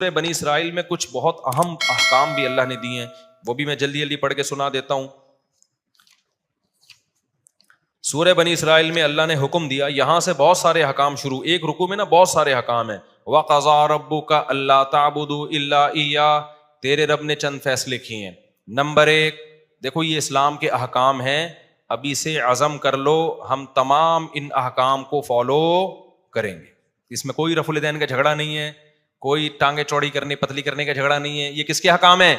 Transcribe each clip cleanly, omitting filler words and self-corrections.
بنی اسرائیل میں کچھ بہت اہم احکام بھی اللہ نے دیے ہیں، وہ بھی میں جلدی جلدی پڑھ کے سنا دیتا ہوں۔ سورہ بنی اسرائیل میں اللہ نے حکم دیا، یہاں سے بہت سارے احکام شروع، ایک رکوع میں نا بہت سارے احکام ہیں۔ وَقَضَىٰ رَبُّكَ أَلَّا تَعْبُدُوا إِلَّا إِيَّاهُ، تیرے رب نے چند فیصلے کیے ہیں۔ نمبر ایک، دیکھو یہ اسلام کے احکام ہیں، ابھی سے عزم کر لو ہم تمام ان احکام کو فالو کریں گے۔ اس میں کوئی رفع الدین کا جھگڑا نہیں ہے، کوئی ٹانگیں چوڑی کرنے پتلی کرنے کا جھگڑا نہیں ہے۔ یہ کس کے حکام ہیں؟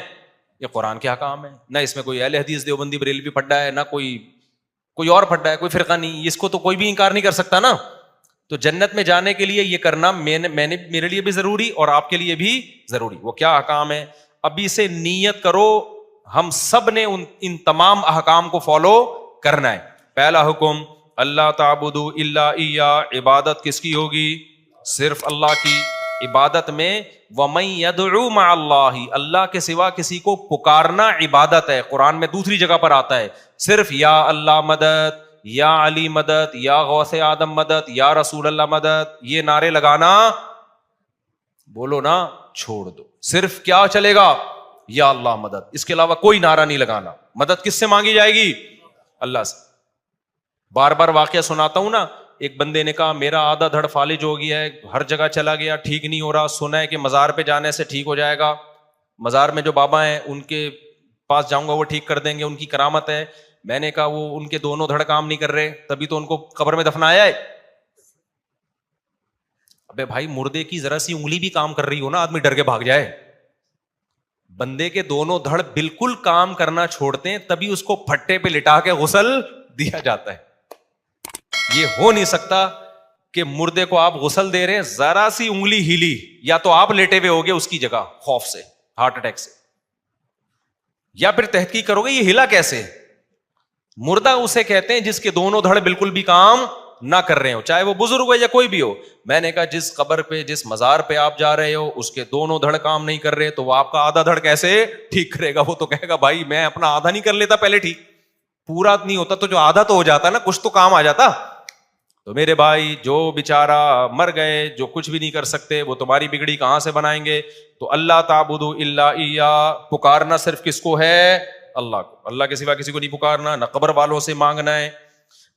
یہ قرآن کے حکام ہیں۔ نہ اس میں کوئی اہل حدیث دیوبندی بریلوی پھڈا ہے، نہ کوئی اور پھڈا ہے، کوئی فرقہ نہیں، اس کو تو کوئی بھی انکار نہیں کر سکتا نا۔ تو جنت میں جانے کے لیے یہ کرنا میرے لیے بھی ضروری اور آپ کے لیے بھی ضروری۔ وہ کیا احکام ہے؟ ابھی سے نیت کرو ہم سب نے ان تمام احکام کو فالو کرنا ہے۔ پہلا حکم، اللہ تعبدوا الا ایاہ، عبادت کس کی ہوگی؟ صرف اللہ کی۔ عبادت میں وَمَن يَدْعُو مَعَ اللَّهِ، اللہ کے سوا کسی کو پکارنا عبادت ہے۔ قرآن میں دوسری جگہ پر آتا ہے، صرف یا اللہ مدد، یا علی مدد، یا غوث آدم مدد، یا رسول اللہ مدد، یہ نعرے لگانا بولو نا چھوڑ دو۔ صرف کیا چلے گا؟ یا اللہ مدد، اس کے علاوہ کوئی نعرہ نہیں لگانا۔ مدد کس سے مانگی جائے گی؟ اللہ سے۔ بار بار واقعہ سناتا ہوں نا، ایک بندے نے کہا میرا آدھا دھڑ فالج ہو گیا ہے، ہر جگہ چلا گیا ٹھیک نہیں ہو رہا، سنا ہے کہ مزار پہ جانے سے ٹھیک ہو جائے گا، مزار میں جو بابا ہیں ان کے پاس جاؤں گا وہ ٹھیک کر دیں گے، ان کی کرامت ہے۔ میں نے کہا وہ ان کے دونوں دھڑ کام نہیں کر رہے، تبھی تو ان کو قبر میں دفنایا ہے۔ ابے بھائی مردے کی ذرا سی انگلی بھی کام کر رہی ہو نا، آدمی ڈر کے بھاگ جائے۔ بندے کے دونوں دھڑ بالکل کام کرنا چھوڑتے ہیں تبھی اس کو پھٹے پہ لٹا کے غسل دیا جاتا ہے۔ یہ ہو نہیں سکتا کہ مردے کو آپ غسل دے رہے ہیں، ذرا سی انگلی ہلی یا تو آپ لیٹے ہوئے ہوگے اس کی جگہ خوف سے، ہارٹ اٹیک سے، یا پھر تحقیق کرو گے یہ ہلا کیسے۔ مردہ اسے کہتے ہیں جس کے دونوں دھڑ بالکل بھی کام نہ کر رہے ہو، چاہے وہ بزرگ ہو یا کوئی بھی ہو۔ میں نے کہا جس قبر پہ جس مزار پہ آپ جا رہے ہو اس کے دونوں دھڑ کام نہیں کر رہے تو وہ آپ کا آدھا دھڑ کیسے ٹھیک کرے گا؟ وہ تو کہے گا بھائی میں اپنا آدھا نہیں کر لیتا پہلے ٹھیک، پورا نہیں ہوتا تو جو آدھا تو ہو جاتا نا، کچھ تو کام آ جاتا۔ تو میرے بھائی جو بیچارہ مر گئے، جو کچھ بھی نہیں کر سکتے، وہ تمہاری بگڑی کہاں سے بنائیں گے؟ تو اللہ تعبدوا الا ایاہ، پکارنا صرف کس کو ہے؟ اللہ کو۔ اللہ کے سوا کسی کو نہیں پکارنا، نہ قبر والوں سے مانگنا ہے۔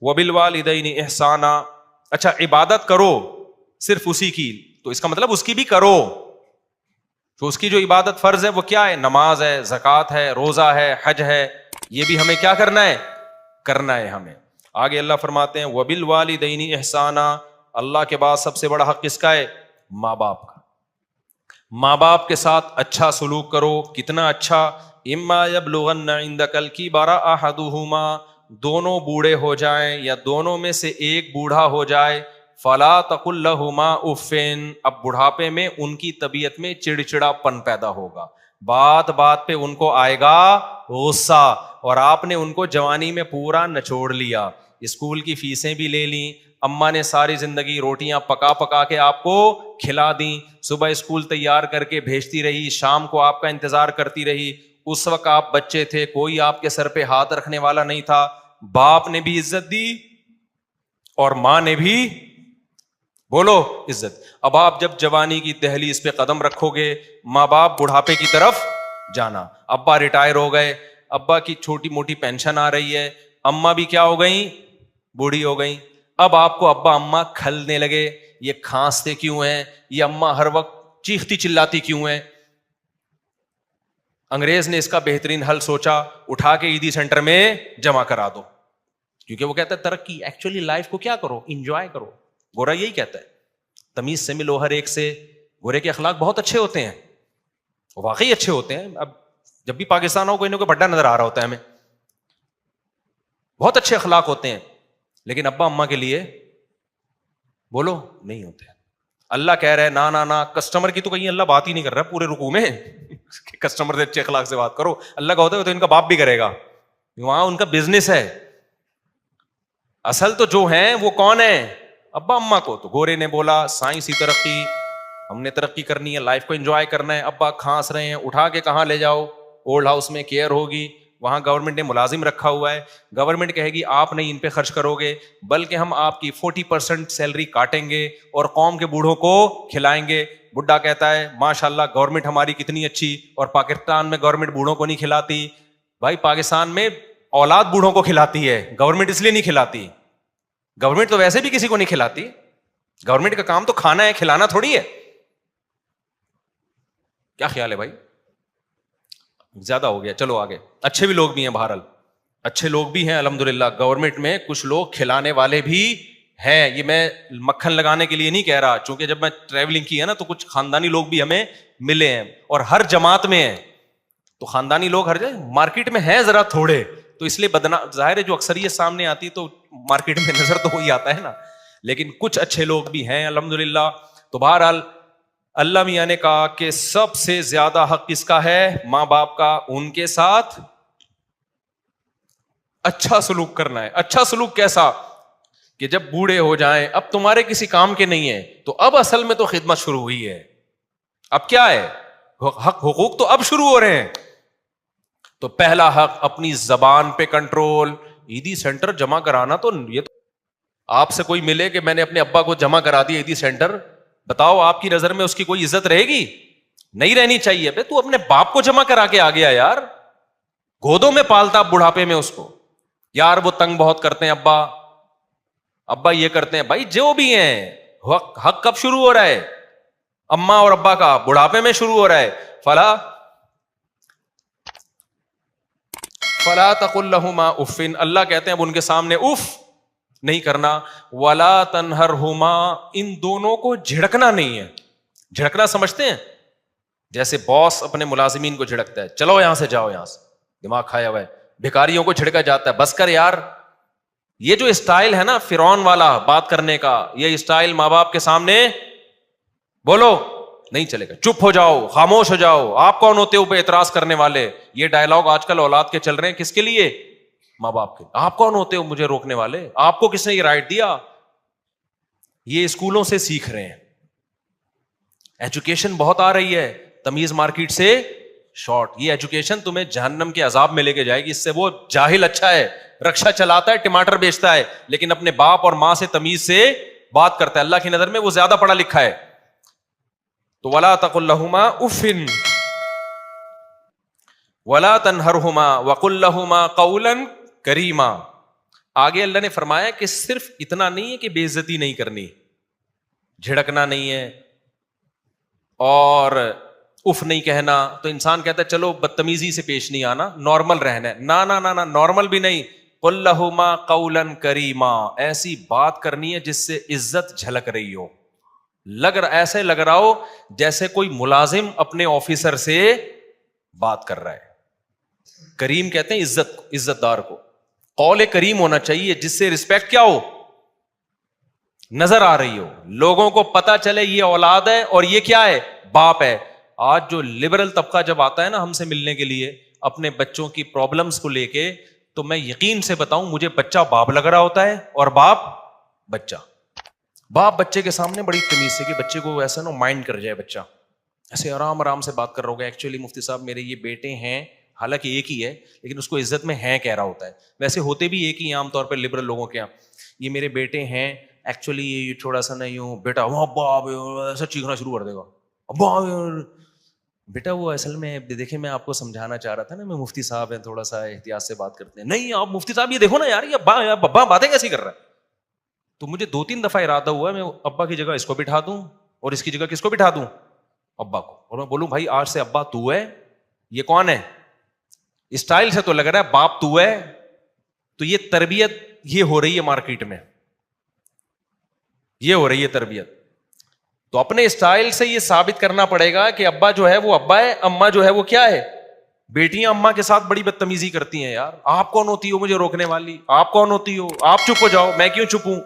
وبالوالدین احسانا، اچھا عبادت کرو صرف اسی کی، تو اس کا مطلب اس کی بھی کرو، تو اس کی جو عبادت فرض ہے وہ کیا ہے؟ نماز ہے، زکوٰۃ ہے، روزہ ہے، حج ہے، یہ بھی ہمیں کیا کرنا ہے؟ کرنا ہے ہمیں۔ آگے اللہ فرماتے ہیں وبالوالدین احسانا، اللہ کے بعد سب سے بڑا حق کس کا ہے؟ ماں باپ کا۔ ماں باپ کے ساتھ اچھا سلوک کرو۔ کتنا اچھا؟ اما یبلغن عندک الکبر احدہما، دونوں بوڑھے ہو جائیں یا دونوں میں سے ایک بوڑھا ہو جائے، فلا تقل لہما اف، اب بڑھاپے میں ان کی طبیعت میں چڑچڑا پن پیدا ہوگا، بات بات پہ ان کو آئے گا غصہ، اور آپ نے ان کو جوانی میں پورا نچوڑ لیا، اسکول کی فیسیں بھی لے لیں، اماں نے ساری زندگی روٹیاں پکا پکا کے آپ کو کھلا دیں، صبح اسکول تیار کر کے بھیجتی رہی، شام کو آپ کا انتظار کرتی رہی، اس وقت آپ بچے تھے، کوئی آپ کے سر پہ ہاتھ رکھنے والا نہیں تھا، باپ نے بھی عزت دی اور ماں نے بھی بولو عزت۔ اب آپ جب جوانی کی دہلیز پہ قدم رکھو گے، ماں باپ بڑھاپے کی طرف جانا، ابا ریٹائر ہو گئے، ابا کی چھوٹی موٹی پینشن آ رہی ہے، اماں بھی کیا ہو گئیں؟ بوڑھی ہو گئیں۔ اب آپ کو ابا اماں کھلنے لگے، یہ کھانستے کیوں ہیں، یہ اماں ہر وقت چیختی چلاتی کیوں ہیں؟ انگریز نے اس کا بہترین حل سوچا، اٹھا کے عیدی سینٹر میں جمع کرا دو، کیونکہ وہ کہتا ہے ترقی، ایکچولی لائف کو کیا کرو؟ انجوائے کرو۔ گورا یہی کہتا ہے، تمیز سے ملو ہر ایک سے۔ گورے کے اخلاق بہت اچھے ہوتے ہیں، واقعی اچھے ہوتے ہیں۔ اب جب بھی پاکستان ہو کوئی نہ کوئی بڑا نظر آ رہا ہوتا ہے ہمیں، بہت اچھے اخلاق ہوتے ہیں، لیکن ابا اماں کے لیے بولو نہیں ہوتے۔ اللہ کہہ رہا ہے نا نا نا، کسٹمر کی تو کہیں اللہ بات ہی نہیں کر رہا پورے رکوع میں، کسٹمر سے اچھے اخلاق سے بات کرو۔ اللہ کا ہوتا ہے تو ان کا باپ بھی کرے گا، وہاں ان کا بزنس ہے۔ اصل تو جو ہیں وہ کون ہیں؟ ابا اماں کو۔ تو گورے نے بولا سائنسی ترقی، ہم نے ترقی کرنی ہے، لائف کو انجوائے کرنا ہے۔ ابا کھانس رہے ہیں، اٹھا کے کہاں لے جاؤ؟ اولڈ ہاؤس میں کیئر ہوگی، وہاں گورنمنٹ نے ملازم رکھا ہوا ہے، گورنمنٹ کہے گی آپ نہیں ان پہ خرچ کرو گے، بلکہ ہم آپ کی 40% سیلری کاٹیں گے اور قوم کے بوڑھوں کو کھلائیں گے۔ بڈھا کہتا ہے ماشاءاللہ گورنمنٹ ہماری کتنی اچھی، اور پاکستان میں گورنمنٹ بوڑھوں کو نہیں کھلاتی. بھائی پاکستان میں اولاد بوڑھوں کو کھلاتی ہے، گورنمنٹ اس لیے نہیں کھلاتی. گورنمنٹ تو ویسے بھی کسی کو نہیں کھلاتی. گورنمنٹ کا کام تو کھانا ہے، کھلانا تھوڑی ہے. کیا خیال ہے بھائی؟ زیادہ ہو گیا، چلو آگے. اچھے بھی لوگ بھی ہیں، بہرحال اچھے لوگ بھی ہیں الحمدللہ. گورنمنٹ میں کچھ لوگ کھلانے والے بھی ہیں. یہ میں مکھن لگانے کے لیے نہیں کہہ رہا، چونکہ جب میں ٹریولنگ کی ہے نا تو کچھ خاندانی لوگ بھی ہمیں ملے ہیں، اور ہر جماعت میں ہیں. تو خاندانی لوگ ہر جگہ، مارکیٹ میں ہیں ذرا تھوڑے، تو اس لیے ظاہر ہے جو اکثریت سامنے آتی تو مارکیٹ میں نظر تو وہی آتا ہے نا. لیکن کچھ اچھے لوگ بھی ہیں الحمدللہ. تو بہرحال اللہ میاں نے کہا کہ سب سے زیادہ حق کس کا ہے؟ ماں باپ کا. ان کے ساتھ اچھا سلوک کرنا ہے. اچھا سلوک کیسا؟ کہ جب بوڑھے ہو جائیں، اب تمہارے کسی کام کے نہیں ہیں، تو اب اصل میں تو خدمت شروع ہوئی ہے. اب کیا ہے؟ حق حقوق تو اب شروع ہو رہے ہیں. تو پہلا حق اپنی زبان پہ کنٹرول. عیدی سینٹر جمع کرانا تو یہ تو آپ سے کوئی ملے کہ میں نے اپنے ابا کو جمع کرا دیا عیدی سینٹر، بتاؤ آپ کی نظر میں اس کی کوئی عزت رہے گی؟ نہیں رہنی چاہیے. بے تو اپنے باپ کو جمع کرا کے آ گیا یار، گودوں میں پالتا بڑھاپے میں اس کو. یار وہ تنگ بہت کرتے ہیں ابا یہ کرتے ہیں. بھائی جو بھی ہیں، حق کب شروع ہو رہا ہے؟ اماں اور ابا کا بڑھاپے میں شروع ہو رہا ہے. فلا تقل لهما اف، اللہ کہتے ہیں اب ان کے سامنے اف نہیں کرنا. ولا تنہرہما، ان دونوں کو جھڑکنا نہیں ہے. جھڑکنا سمجھتے ہیں؟ جیسے باس اپنے ملازمین کو جھڑکتا ہے، چلو یہاں سے جاؤ، یہاں سے دماغ کھایا ہوا ہے. بھکاریوں کو جھڑکا جاتا ہے، بس کر یار. یہ جو اسٹائل ہے نا فرعون والا بات کرنے کا، یہ اسٹائل ماں باپ کے سامنے بولو نہیں چلے گا. چپ ہو جاؤ، خاموش ہو جاؤ، آپ کون ہوتے ہو پہ اعتراض کرنے والے؟ یہ ڈائلاگ آج کل اولاد کے چل رہے ہیں. کس کے لیے؟ ماں باپ کے. آپ کون ہوتے ہو مجھے روکنے والے؟ آپ کو کس نے یہ رائٹ دیا؟ یہ اسکولوں سے سیکھ رہے ہیں. ایجوکیشن بہت آ رہی ہے، تمیز مارکیٹ سے شارٹ. یہ ایجوکیشن تمہیں جہنم کے عذاب میں لے کے جائے گی. اس سے وہ جاہل اچھا ہے، رکشا چلاتا ہے، ٹماٹر بیچتا ہے، لیکن اپنے باپ اور ماں سے تمیز سے بات کرتا ہے. اللہ کی نظر میں وہ زیادہ پڑھا لکھا ہے. تو ولا تقل لهما اف ولا تنہرہما وقل لهما قولا کریما. آگے اللہ نے فرمایا کہ صرف اتنا نہیں ہے کہ بے عزتی نہیں کرنی، جھڑکنا نہیں ہے اور اف نہیں کہنا. تو انسان کہتا ہے چلو بدتمیزی سے پیش نہیں آنا، نارمل رہنا ہے. نا نارمل بھی نہیں. قل لهما قولا کریما، ایسی بات کرنی ہے جس سے عزت جھلک رہی ہو. ایسے لگ رہا ہو جیسے کوئی ملازم اپنے آفیسر سے بات کر رہا ہے. کریم کہتے ہیں عزت دار کو. قول کریم ہونا چاہیے جس سے رسپیکٹ کیا ہو؟ نظر آ رہی ہو، لوگوں کو پتا چلے یہ اولاد ہے اور یہ کیا ہے؟ باپ ہے. آج جو لبرل طبقہ جب آتا ہے نا ہم سے ملنے کے لیے اپنے بچوں کی پرابلمز کو لے کے، تو میں یقین سے بتاؤں مجھے بچہ باپ لگ رہا ہوتا ہے اور باپ بچہ. باپ بچے کے سامنے بڑی تمیز سے، کہ بچے کو ایسا نا مائنڈ کر جائے، بچہ ایسے آرام سے بات کر رہا ہوگا. ایکچولی مفتی صاحب میرے یہ بیٹے ہیں، حالانکہ ایک ہی ہے لیکن اس کو عزت میں ہیں کہہ رہا ہوتا ہے. ویسے ہوتے بھی ایک ہی ہیں عام طور پہ لبرل لوگوں کے یہاں. یہ میرے بیٹے ہیں، ایکچولی یہ تھوڑا سا نا یوں بیٹا وہ ابا ایسا چیخنا شروع کر دے گا. ابا بیٹا وہ اصل میں دیکھیں میں آپ کو سمجھانا چاہ رہا تھا نا، میں مفتی صاحب ہیں، تھوڑا سا احتیاط سے بات کرتے ہیں. نہیں آپ مفتی صاحب یہ دیکھو نا یار، یہ ابا باتیں کیسی کر رہا ہے. تو مجھے 2-3 دفعہ ارادہ ہوا میں ابا کی جگہ اس کو بٹھا دوں اور اس کی جگہ کس کو بٹھا دوں؟ ابا کو. اور میں بولوں بھائی آج سے ابا تو ہے، یہ کون ہے؟ اسٹائل سے تو لگ رہا ہے باپ تو ہے. تو یہ تربیت یہ ہو رہی ہے مارکیٹ میں، یہ ہو رہی ہے تربیت. تو اپنے اسٹائل سے یہ ثابت کرنا پڑے گا کہ ابا جو ہے وہ ابا ہے، اماں جو ہے وہ کیا ہے؟ بیٹیاں اماں کے ساتھ بڑی بدتمیزی کرتی ہیں. یار آپ کون ہوتی ہو مجھے روکنے والی؟ آپ کون ہوتی ہو؟ آپ چپ ہو جاؤ، میں کیوں چپ ہوں؟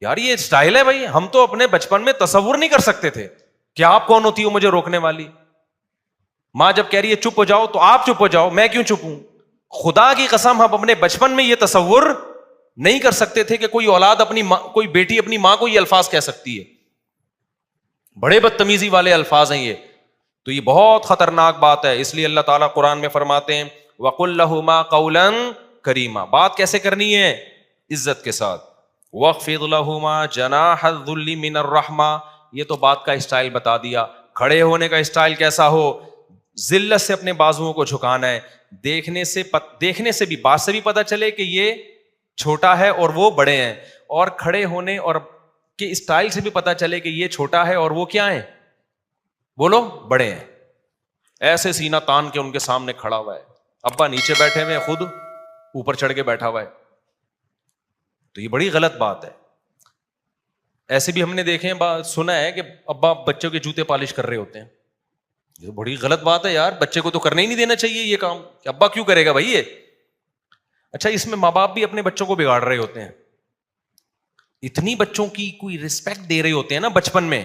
یار یہ اسٹائل ہے بھائی. ہم تو اپنے بچپن میں تصور نہیں کر سکتے تھے کہ آپ کون ہوتی ہو مجھے روکنے والی. ماں جب کہہ رہی ہے چپ ہو جاؤ تو آپ چپ ہو جاؤ، میں کیوں چپ ہوں؟ خدا کی قسم ہم اپنے بچپن میں یہ تصور نہیں کر سکتے تھے کہ کوئی اولاد اپنی ماں، کوئی بیٹی اپنی ماں کو یہ الفاظ کہہ سکتی ہے. بڑے بدتمیزی والے الفاظ ہیں یہ. تو یہ بہت خطرناک بات ہے. اس لیے اللہ تعالیٰ قرآن میں فرماتے ہیں وَقُلْ لَهُمَا قَوْلًا كَرِيمًا. بات کیسے کرنی ہے؟ عزت کے ساتھ. وَاخْفِضْ لَهُمَا جَنَاحَ الذُّلِّ مِنَ الرَّحْمَةِ. یہ تو بات کا اسٹائل بتا دیا. کھڑے ہونے کا اسٹائل کیسا ہو, ذلت سے اپنے بازوؤں کو جھکانا ہے. دیکھنے سے بھی بات سے بھی پتا چلے کہ یہ چھوٹا ہے اور وہ بڑے ہیں, اور کھڑے ہونے اور کے اسٹائل سے بھی پتا چلے کہ یہ چھوٹا ہے اور وہ کیا ہیں, بولو, بڑے ہیں. ایسے سینہ تان کے ان کے سامنے کھڑا ہوا ہے, ابا نیچے بیٹھے ہوئے, خود اوپر چڑھ کے بیٹھا ہوا ہے. تو یہ بڑی غلط بات ہے. ایسے بھی ہم نے دیکھے سنا ہے کہ ابا بچوں کے جوتے پالش کر رہے ہوتے ہیں. یہ بڑی غلط بات ہے یار, بچے کو تو کرنے ہی نہیں دینا چاہیے یہ کام, کہ ابا کیوں کرے گا بھائی یہ. اچھا, اس میں ماں باپ بھی اپنے بچوں کو بگاڑ رہے ہوتے ہیں. اتنی بچوں کی کوئی رسپیکٹ دے رہے ہوتے ہیں نا بچپن میں.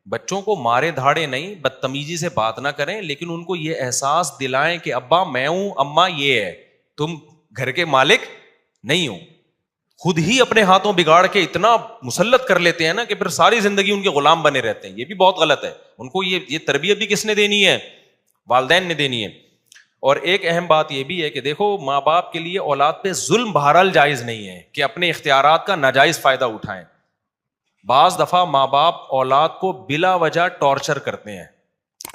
بچوں کو مارے دھاڑے نہیں, بدتمیزی سے بات نہ کریں, لیکن ان کو یہ احساس دلائیں کہ ابا میں ہوں, اماں یہ ہے, تم گھر کے مالک نہیں ہو. خود ہی اپنے ہاتھوں بگاڑ کے اتنا مسلط کر لیتے ہیں نا کہ پھر ساری زندگی ان کے غلام بنے رہتے ہیں. یہ بھی بہت غلط ہے. ان کو یہ تربیت بھی کس نے دینی ہے, والدین نے دینی ہے. اور ایک اہم بات یہ بھی ہے کہ دیکھو, ماں باپ کے لیے اولاد پہ ظلم بہرحال جائز نہیں ہے کہ اپنے اختیارات کا ناجائز فائدہ اٹھائیں. بعض دفعہ ماں باپ اولاد کو بلا وجہ ٹارچر کرتے ہیں,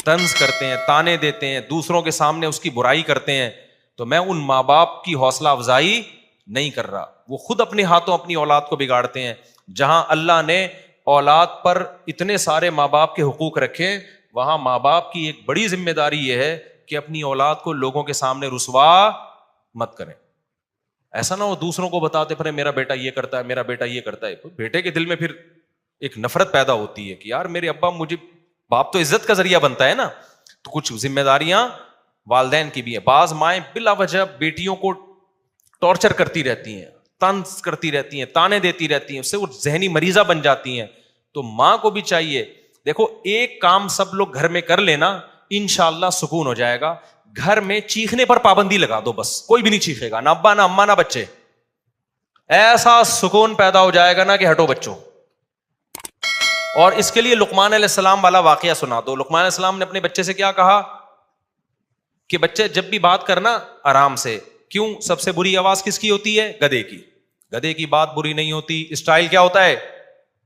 طنز کرتے ہیں, تانے دیتے ہیں, دوسروں کے سامنے اس کی برائی کرتے ہیں. تو میں ان ماں باپ کی حوصلہ افزائی نہیں کر رہا, وہ خود اپنے ہاتھوں اپنی اولاد کو بگاڑتے ہیں. جہاں اللہ نے اولاد پر اتنے سارے ماں باپ کے حقوق رکھے, وہاں ماں باپ کی ایک بڑی ذمہ داری یہ ہے کہ اپنی اولاد کو لوگوں کے سامنے رسوا مت کریں. ایسا نہ ہو دوسروں کو بتاتے پھر میرا بیٹا یہ کرتا ہے, میرا بیٹا یہ کرتا ہے. بیٹے کے دل میں پھر ایک نفرت پیدا ہوتی ہے کہ یار میرے ابا, مجھے باپ تو عزت کا ذریعہ بنتا ہے نا. تو کچھ ذمہ داریاں والدین کی بھی ہیں. بعض مائیں بلا وجہ بیٹیوں کو ٹارچر کرتی رہتی ہیں, طنز کرتی رہتی ہیں, تانے دیتی رہتی ہیں, اس سے وہ ذہنی مریضہ بن جاتی ہیں. تو ماں کو بھی چاہیے, دیکھو ایک کام سب لوگ گھر میں کر لینا, انشاءاللہ سکون ہو جائے گا. گھر میں چیخنے پر پابندی لگا دو, بس کوئی بھی نہیں چیخے گا, نہ ابا نہ اماں نہ بچے. ایسا سکون پیدا ہو جائے گا نا کہ ہٹو بچوں. اور اس کے لیے لقمان علیہ السلام والا واقعہ سنا دو. لقمان علیہ السلام نے اپنے بچے سے کیا کہا کہ بچے جب بھی بات کرنا آرام سے. کیوں؟ سب سے بری آواز کس کی ہوتی ہے؟ گدھے کی. گدھے کی بات بری نہیں ہوتی, اسٹائل کیا ہوتا ہے؟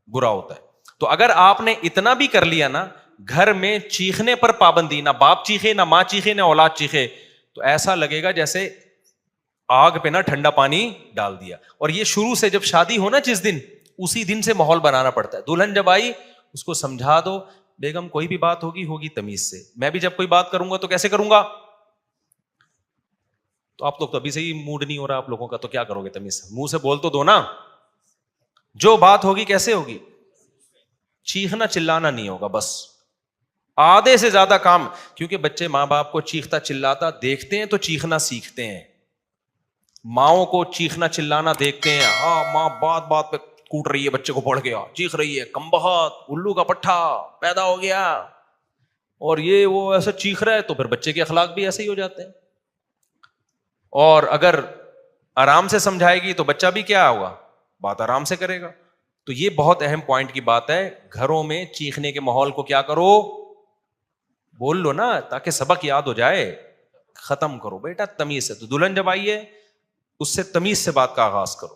برا ہوتا ہے. تو اگر آپ نے اتنا بھی کر لیا نا, گھر میں چیخنے پر پابندی, نہ باپ چیخے نہ ماں چیخے نہ اولاد چیخے, تو ایسا لگے گا جیسے آگ پہ نا ٹھنڈا پانی ڈال دیا. اور یہ شروع سے جب شادی ہو نا جس دن, اسی دن سے ماحول بنانا پڑتا ہے. دلہن جب آئی اس کو سمجھا دو, بیگم کوئی بھی بات ہوگی تمیز سے. میں بھی جب کوئی بات کروں گا تو کیسے کروں گا؟ تو آپ لوگ تو ابھی سے ہی موڈ نہیں ہو رہا آپ لوگوں کا, تو کیا کرو گے تمیز سے؟ منہ سے بول تو دو نا. جو بات ہوگی کیسے ہوگی؟ چیخنا چلانا نہیں ہوگا, بس آدھے سے زیادہ کام. کیونکہ بچے ماں باپ کو چیختا چلاتا دیکھتے ہیں تو چیخنا سیکھتے ہیں. ماؤں کو چیخنا چلانا دیکھتے ہیں, ہاں ماں بات بات پہ کوٹ رہی ہے, بچے کو پڑھ گیا, چیخ رہی ہے, کمبخت, الو کا پٹھا پیدا ہو گیا, اور یہ وہ ایسا چیخ رہا ہے, تو پھر بچے کے اخلاق بھی ایسے ہی ہو جاتے ہیں. اور اگر آرام سے سمجھائے گی تو بچہ بھی کیا ہوگا, بات آرام سے کرے گا. تو یہ بہت اہم پوائنٹ کی بات ہے. گھروں میں چیخنے کے ماحول کو کیا کرو, بول لو نا, تاکہ سبق یاد ہو جائے. ختم کرو بیٹا تمیز سے. تو دلہن جب آئی ہے اس سے تمیز سے بات کا آغاز کرو.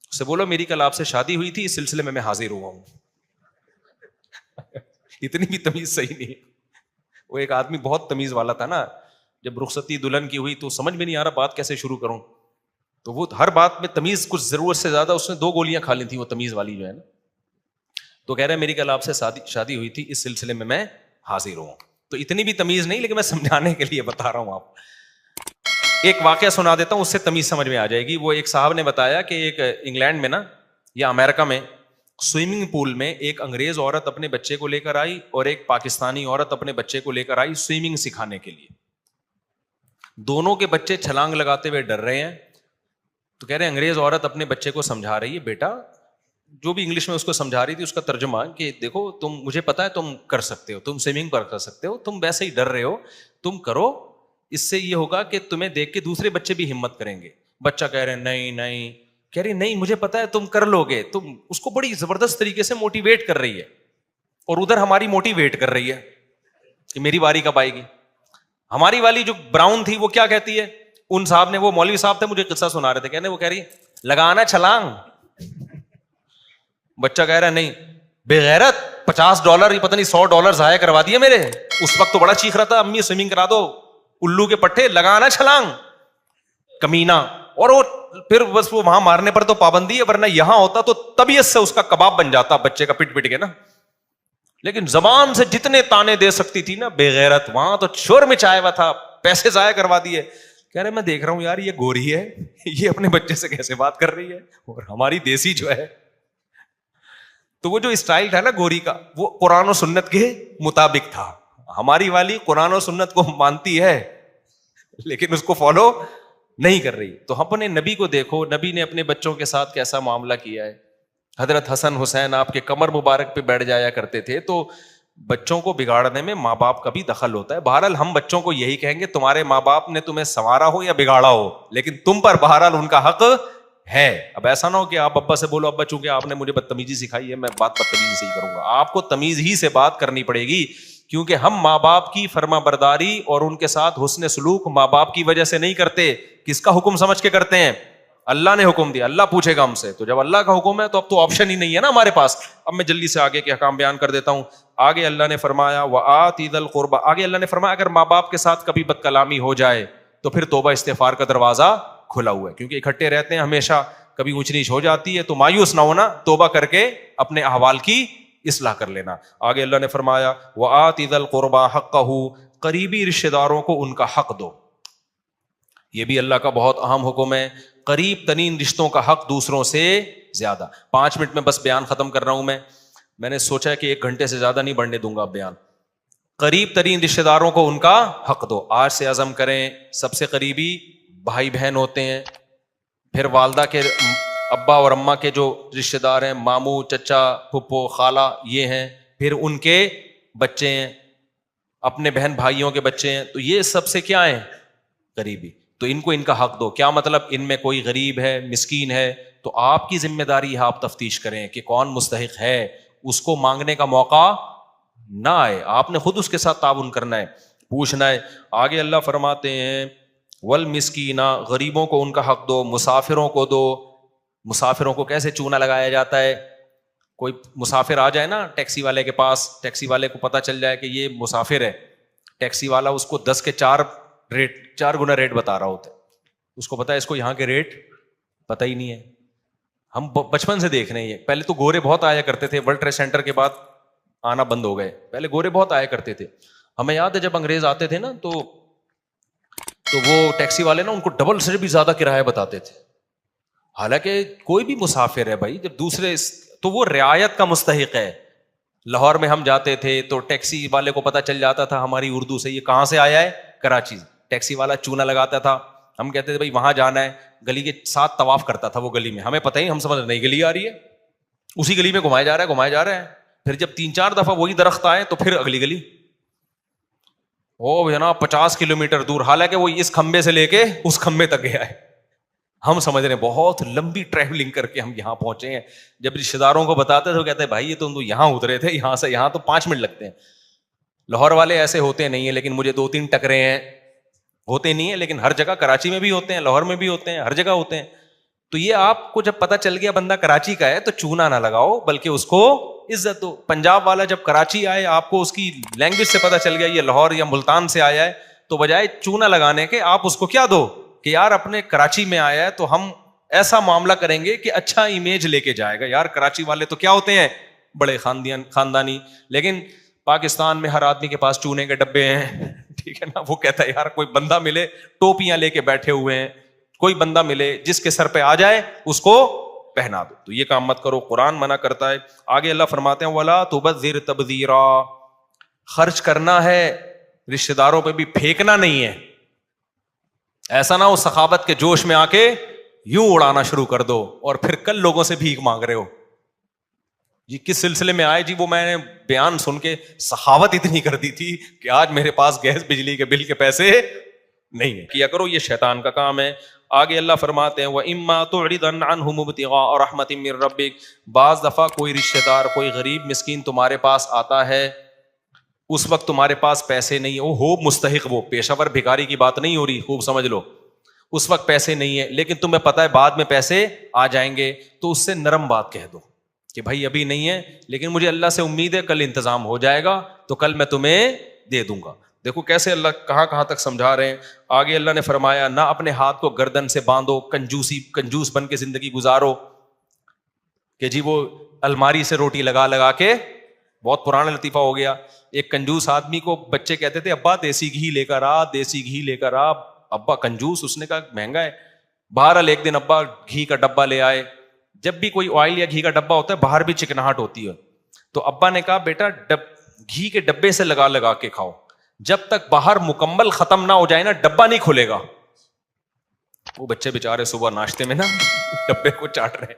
اس سے بولو میری کل آپ سے شادی ہوئی تھی, اس سلسلے میں حاضر ہوا ہوں. اتنی بھی تمیز صحیح نہیں. وہ ایک آدمی بہت تمیز والا تھا نا, جب رخصتی دلہن کی ہوئی تو سمجھ میں نہیں آ رہا بات کیسے شروع کروں. تو وہ ہر بات میں تمیز, کچھ ضرورت سے زیادہ اس نے 2 گولیاں کھا لی تھیں وہ تمیز والی جو ہے نا. تو کہہ رہے میری کل آپ سے شادی ہوئی تھی, اس سلسلے میں حاضر ہوں. تو اتنی بھی تمیز نہیں, لیکن میں سمجھانے کے لیے بتا رہا ہوں. آپ ایک واقعہ سنا دیتا ہوں, اس سے تمیز سمجھ میں آ جائے گی. وہ ایک صاحب نے بتایا کہ ایک انگلینڈ میں نا یا امریکہ میں سوئمنگ پول میں ایک انگریز عورت اپنے بچے کو لے کر آئی اور ایک پاکستانی عورت اپنے بچے کو لے کر آئی سوئمنگ سکھانے کے لیے. دونوں کے بچے چھلانگ لگاتے ہوئے ڈر رہے ہیں. تو کہہ رہے انگریز عورت اپنے بچے کو سمجھا رہی ہے, بیٹا جو بھی انگلش میں اس کو سمجھا رہی تھی اس کا ترجمہ کہ دیکھو تم, مجھے پتا ہے تم کر سکتے ہو, تم سوئمنگ پر کر سکتے ہو, تم ویسے ہی ڈر رہے ہو, تم کرو, اس سے یہ ہوگا کہ تمہیں دیکھ کے دوسرے بچے بھی ہمت کریں گے. بچہ کہہ رہے نہیں نہیں, کہہ رہی نہیں مجھے پتا ہے تم کر لو گے. تم اس کو بڑی زبردست طریقے سے موٹیویٹ کر رہی ہے, اور ادھر ہماری موٹیویٹ کر رہی ہے کہ میری باری کب آئے گی. ہماری والی جو براؤن تھی وہ کیا کہتی ہے, ان صاحب نے, وہ مولوی صاحب تھے مجھے قصہ سنا رہے تھے, وہ کہہ رہی لگانا چھلانگ. بچہ کہہ رہا ہے نہیں, بے غیرت $50 یہ پتہ نہیں $100 ضائع کروا دیے میرے. اس وقت تو بڑا چیخ رہا تھا امی سوئمنگ کرا دو, الو کے پٹھے لگانا چھلانگ کمینہ. اور وہ پھر بس وہ وہاں مارنے پر تو پابندی ہے, ورنہ یہاں ہوتا تو طبیعت سے اس کا کباب بن جاتا بچے کا پٹ پٹ کے نا. لیکن زبان سے جتنے تانے دے سکتی تھی نا بے غیرت, وہاں تو شور مچایا ہوا تھا, پیسے ضائع کروا دیے. کہہ رہے میں دیکھ رہا ہوں یار یہ گوری ہے, یہ اپنے بچے سے کیسے بات کر رہی ہے, اور ہماری دیسی جو ہے. تو وہ جو اسٹائل تھا نا گوری کا, وہ قرآن و سنت کے مطابق تھا. ہماری والی قرآن و سنت کو مانتی ہے لیکن اس کو فالو نہیں کر رہی. تو اپنے نبی کو دیکھو, نبی نے اپنے بچوں کے ساتھ کیسا معاملہ کیا ہے. حضرت حسن حسین آپ کے کمر مبارک پہ بیٹھ جایا کرتے تھے. تو بچوں کو بگاڑنے میں ماں باپ کا بھی دخل ہوتا ہے. بہرحال ہم بچوں کو یہی کہیں گے تمہارے ماں باپ نے تمہیں سنوارا ہو یا بگاڑا ہو, لیکن تم پر بہرحال ان کا حق ہے. اب ایسا نہ ہو کہ آپ ابا سے بولو ابا چونکہ آپ نے مجھے بدتمیزی سکھائی ہے میں بات بدتمیزی سے ہی کروں گا. آپ کو تمیز ہی سے بات کرنی پڑے گی, کیونکہ ہم ماں باپ کی فرما برداری اور ان کے ساتھ حسن سلوک ماں باپ کی وجہ سے نہیں کرتے. کس کا حکم سمجھ کے کرتے ہیں؟ اللہ نے حکم دیا, اللہ پوچھے گا ہم سے. تو جب اللہ کا حکم ہے تو اب تو آپشن ہی نہیں ہے نا ہمارے پاس. اب میں جلدی سے آگے کے احکام بیان کر دیتا ہوں. آگے اللہ نے فرمایا وآتِ ذی القربى, آگے اللہ نے فرمایا اگر ماں باپ کے ساتھ کبھی بد کلامی ہو جائے تو پھر توبہ استغفار کا دروازہ کھلا ہوا ہے, کیونکہ اکٹھے رہتے ہیں ہمیشہ, کبھی اونچ نیچ ہو جاتی ہے تو مایوس نہ ہونا, توبہ کر کے اپنے احوال کی اصلاح کر لینا. آگے اللہ نے فرمایا وآتِ ذی القربى حقہ, قریبی رشتہ داروں کو ان کا حق دو. یہ بھی اللہ کا بہت اہم حکم ہے, قریب ترین رشتوں کا حق دوسروں سے زیادہ. 5 منٹ میں بس بیان ختم کر رہا ہوں. میں نے سوچا کہ 1 گھنٹے سے زیادہ نہیں بڑھنے دوں گا بیان. قریب ترین رشتہ داروں کو ان کا حق دو. آج سے عزم کریں, سب سے قریبی بھائی بہن ہوتے ہیں, پھر والدہ کے ابا اور اماں کے جو رشتہ دار ہیں, ماموں چچا پھپھو خالہ یہ ہیں, پھر ان کے بچے ہیں, اپنے بہن بھائیوں کے بچے ہیں. تو یہ سب سے کیا ہیں؟ قریبی. تو ان کو ان کا حق دو. کیا مطلب؟ ان میں کوئی غریب ہے مسکین ہے تو آپ کی ذمہ داری ہے آپ تفتیش کریں کہ کون مستحق ہے, اس کو مانگنے کا موقع نہ آئے, آپ نے خود اس کے ساتھ تعاون کرنا ہے, پوچھنا ہے. آگے اللہ فرماتے ہیں والمسکین, غریبوں کو ان کا حق دو, مسافروں کو دو. مسافروں کو کیسے چونا لگایا جاتا ہے؟ کوئی مسافر آ جائے نا ٹیکسی والے کے پاس, ٹیکسی والے کو پتہ چل جائے کہ یہ مسافر ہے, ٹیکسی والا اس کو 10 کے 4 گنا ریٹ بتا رہا ہوتا ہے. اس کو پتا ہے اس کو یہاں کے ریٹ پتہ ہی نہیں ہے. ہم بچپن سے دیکھ رہے ہیں, پہلے تو گورے بہت آیا کرتے تھے, ورلڈ ٹریڈ سینٹر کے بعد آنا بند ہو گئے, پہلے گورے بہت آیا کرتے تھے. ہمیں یاد ہے جب انگریز آتے تھے نا تو وہ ٹیکسی والے نا ان کو ڈبل سے بھی زیادہ کرایہ بتاتے تھے. حالانکہ کوئی بھی مسافر ہے بھائی, جب دوسرے تو وہ رعایت کا مستحق ہے. لاہور میں ہم جاتے تھے تو ٹیکسی والے کو پتہ چل جاتا تھا ہماری اردو سے یہ کہاں سے آیا ہے, کراچی. ٹیکسی والا چونا لگاتا تھا, ہم کہتے تھے بھائی وہاں جانا ہے, گلی کے ساتھ طواف کرتا تھا وہ گلی میں, ہمیں پتہ ہی, ہم سمجھ نئی گلی آ رہی ہے, اسی گلی میں گھمایا جا رہا ہے. پھر جب 3-4 دفعہ وہی درخت آئے تو پھر اگلی گلی, او جناب 50 کلومیٹر دور, حالانکہ وہ اس کھمبے سے لے کے اس کھمبے تک گیا ہے. ہم سمجھ رہے ہیں بہت لمبی ٹریولنگ کر کے ہم یہاں پہنچے ہیں. جب رشتے داروں کو بتاتے تھے وہ کہتے ہیں بھائی یہ تو یہاں اترے تھے, یہاں سے یہاں تو 5 منٹ لگتے ہیں. لاہور والے ایسے ہوتے نہیں ہیں, لیکن مجھے 2-3 ٹکرے ہیں, ہوتے نہیں ہیں, لیکن ہر جگہ کراچی میں بھی ہوتے ہیں, لاہور میں بھی ہوتے ہیں, ہر جگہ ہوتے ہیں. تو یہ آپ کو جب پتہ چل گیا بندہ کراچی کا ہے تو چونا نہ لگاؤ, بلکہ اس کو عزت دو. پنجاب والا جب کراچی آئے, آپ کو اس کی لینگویج سے پتہ چل گیا یہ لاہور یا ملتان سے آیا ہے, تو بجائے چونا لگانے کے آپ اس کو کیا دو کہ یار اپنے کراچی میں آیا ہے تو ہم ایسا معاملہ کریں گے کہ اچھا امیج لے کے جائے گا. یار کراچی والے تو کیا ہوتے ہیں, بڑے خاندانی, لیکن پاکستان میں ہر آدمی کے پاس چونے کے ڈبے ہیں, ٹھیک ہے نا. وہ کہتا ہے یار کوئی بندہ ملے, ٹوپیاں لے کے بیٹھے ہوئے ہیں, کوئی بندہ ملے جس کے سر پہ آ جائے اس کو پہنا دو. تو یہ کام مت کرو, قرآن منع کرتا ہے. آگے اللہ فرماتے ہیں وَلَا تُبَذِّرْ تَبْذِيرًا, خرچ کرنا ہے, رشتہ داروں پہ بھی پھینکنا نہیں ہے. ایسا نہ ہو سخاوت کے جوش میں آ کے یوں اڑانا شروع کر دو اور پھر کل لوگوں سے بھیک مانگ رہے ہو. جی کس سلسلے میں آئے, جی وہ میں نے بیان سن کے سخاوت اتنی کر دی تھی کہ آج میرے پاس گیس بجلی کے بل کے پیسے نہیں ہے. کیا کرو, یہ شیطان کا کام ہے. آگے اللہ فرماتے ہیں وَإِمَّا تُعْرِضَنَّ عَنْهُمُ ابْتِغَاءَ رَحْمَةٍ مِّن رَّبِّكَ, بعض دفعہ کوئی رشتہ دار, کوئی غریب مسکین تمہارے پاس آتا ہے, اس وقت تمہارے پاس پیسے نہیں, وہ ہو مستحق, وہ پیشہ ور بھکاری کی بات نہیں ہو رہی, خوب سمجھ لو, اس وقت پیسے نہیں ہے, لیکن تمہیں پتہ ہے بعد میں پیسے آ جائیں گے, تو اس سے نرم بات کہہ دو کہ بھائی ابھی نہیں ہے لیکن مجھے اللہ سے امید ہے کل انتظام ہو جائے گا تو کل میں تمہیں دے دوں گا. دیکھو کیسے اللہ کہاں کہاں تک سمجھا رہے ہیں. آگے اللہ نے فرمایا نہ اپنے ہاتھ کو گردن سے باندھو, کنجوس بن کے زندگی گزارو کہ جی وہ الماری سے روٹی لگا لگا کے, بہت پرانا لطیفہ ہو گیا. ایک کنجوس آدمی کو بچے کہتے تھے ابا دیسی گھی لے کر آ, دیسی گھی لے کر آ. ابا کنجوس, اس نے کہا مہنگا ہے. بہرحال ایک دن ابا گھی کا ڈبہ لے آئے. جب بھی کوئی آئل یا گھی کا ڈبہ ہوتا ہے باہر بھی چکناہٹ ہوتی ہے, تو ابا نے کہا بیٹا گھی کے ڈبے سے لگا لگا کے کھاؤ, جب تک باہر مکمل ختم نہ ہو جائے نا ڈبہ نہیں کھلے گا. وہ بچے بےچارے صبح ناشتے میں نا ڈبے کو چاٹ رہے.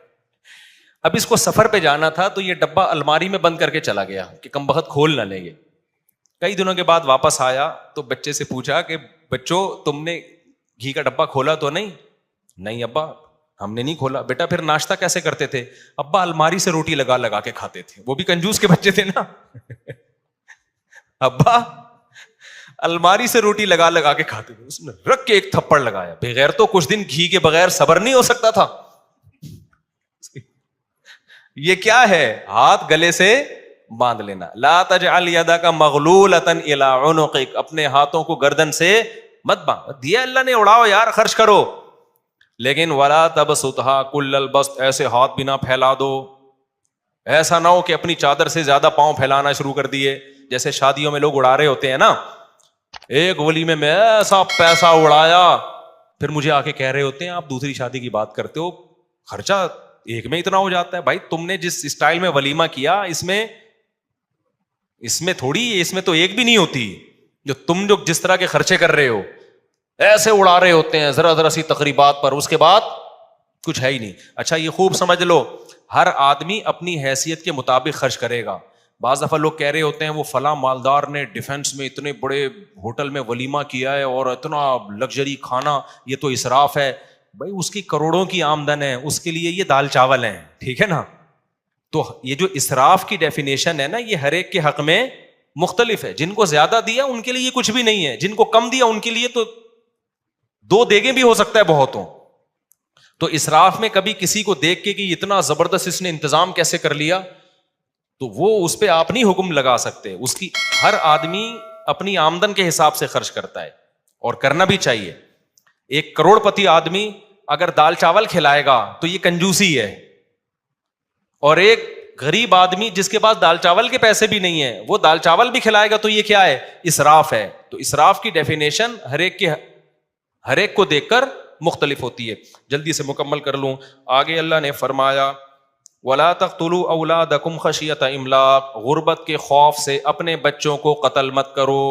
اب اس کو سفر پہ جانا تھا تو یہ ڈبہ الماری میں بند کر کے چلا گیا کہ کم بخت کھول نہ لیں گے. کئی دنوں کے بعد واپس آیا تو بچے سے پوچھا کہ بچوں تم نے گھی کا ڈبہ کھولا تو نہیں؟ نہیں ابا ہم نے نہیں کھولا. بیٹا پھر ناشتہ کیسے کرتے تھے؟ ابا الماری سے روٹی لگا لگا کے کھاتے تھے. وہ بھی کنجوس کے بچے تھے نا. ابا الماری سے روٹی لگا لگا کے کھاتے تھے. اس نے رکھ کے ایک تھپڑ لگایا. بغیر تو کچھ دن گھی کے بغیر صبر نہیں ہو سکتا تھا. یہ کیا ہے؟ ہاتھ گلے سے باندھ لینا. لا تجعل یدک مغلولۃ الی عنقک, اپنے ہاتھوں کو گردن سے مت باندھ. دیا اللہ نے اڑاؤ یار, خرچ کرو, لیکن ولا تبسطھا کل البسط, ایسے ہاتھ بھی نہ پھیلا دو. ایسا نہ ہو کہ اپنی چادر سے زیادہ پاؤں پھیلانا شروع کر دیے, جیسے شادیوں میں لوگ اڑا رہے ہوتے ہیں نا. ایک ولیمے میں ایسا پیسہ اڑایا, پھر مجھے آ کے کہہ رہے ہوتے ہیں آپ دوسری شادی کی بات کرتے ہو, خرچہ ایک میں اتنا ہو جاتا ہے. بھائی تم نے جس اسٹائل میں ولیمہ کیا اس میں تھوڑی, اس میں تو ایک بھی نہیں ہوتی. جو جس طرح کے خرچے کر رہے ہو ایسے اڑا رہے ہوتے ہیں ذرا ذرا سی تقریبات پر, اس کے بعد کچھ ہے ہی نہیں. اچھا یہ خوب سمجھ لو, ہر آدمی اپنی حیثیت کے مطابق خرچ کرے گا. بعض دفعہ لوگ کہہ رہے ہوتے ہیں وہ فلاں مالدار نے ڈیفینس میں اتنے بڑے ہوٹل میں ولیمہ کیا ہے اور اتنا لگژری کھانا, یہ تو اسراف ہے. بھائی اس کی کروڑوں کی آمدن ہے, اس کے لیے یہ دال چاول ہیں, ٹھیک ہے نا. تو یہ جو اسراف کی ڈیفینیشن ہے نا, یہ ہر ایک کے حق میں مختلف ہے. جن کو زیادہ دیا ان کے لیے یہ کچھ بھی نہیں ہے, جن کو کم دیا ان کے لیے تو 2 دیگیں بھی ہو سکتا ہے بہتوں. تو اسراف میں کبھی کسی کو دیکھ کے کہ اتنا زبردست اس نے انتظام کیسے کر لیا, تو وہ اس پہ آپ نہیں حکم لگا سکتے. اس کی ہر آدمی اپنی آمدن کے حساب سے خرچ کرتا ہے اور کرنا بھی چاہیے. ایک کروڑ پتی آدمی اگر دال چاول کھلائے گا تو یہ کنجوسی ہے, اور ایک غریب آدمی جس کے پاس دال چاول کے پیسے بھی نہیں ہے وہ دال چاول بھی کھلائے گا تو یہ کیا ہے؟ اسراف ہے. تو اسراف کی ڈیفینیشن ہر ایک کو دیکھ کر مختلف ہوتی ہے. جلدی سے مکمل کر لوں. آگے اللہ نے فرمایا وَلَا تَقْتُلُوا أَوْلَادَكُمْ خَشْيَةَ إِمْلَاقٍ, غربت کے خوف سے اپنے بچوں کو قتل مت کرو.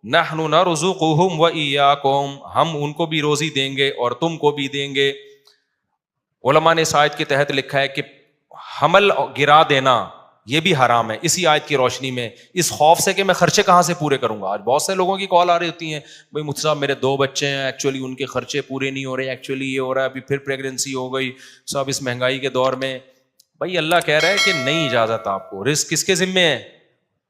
نَحْنُ نَرْزُقُهُمْ وَإِيَّاكُمْ, ہم ان کو بھی روزی دیں گے اور تم کو بھی دیں گے. علماء نے اس آیت کے تحت لکھا ہے کہ حمل گرا دینا یہ بھی حرام ہے اسی آیت کی روشنی میں, اس خوف سے کہ میں خرچے کہاں سے پورے کروں گا. آج بہت سے لوگوں کی کال آ رہی ہوتی ہیں, بھائی مجھ صاحب میرے 2 بچے ہیں, ایکچولی ان کے خرچے پورے نہیں ہو رہے, ایکچولی یہ ہو رہا ہے, ابھی پھر پریگننسی ہو گئی صاحب اس مہنگائی کے دور میں. بھائی اللہ کہہ رہا ہے کہ نہیں اجازت آپ کو. رزق کس کے ذمے ہے؟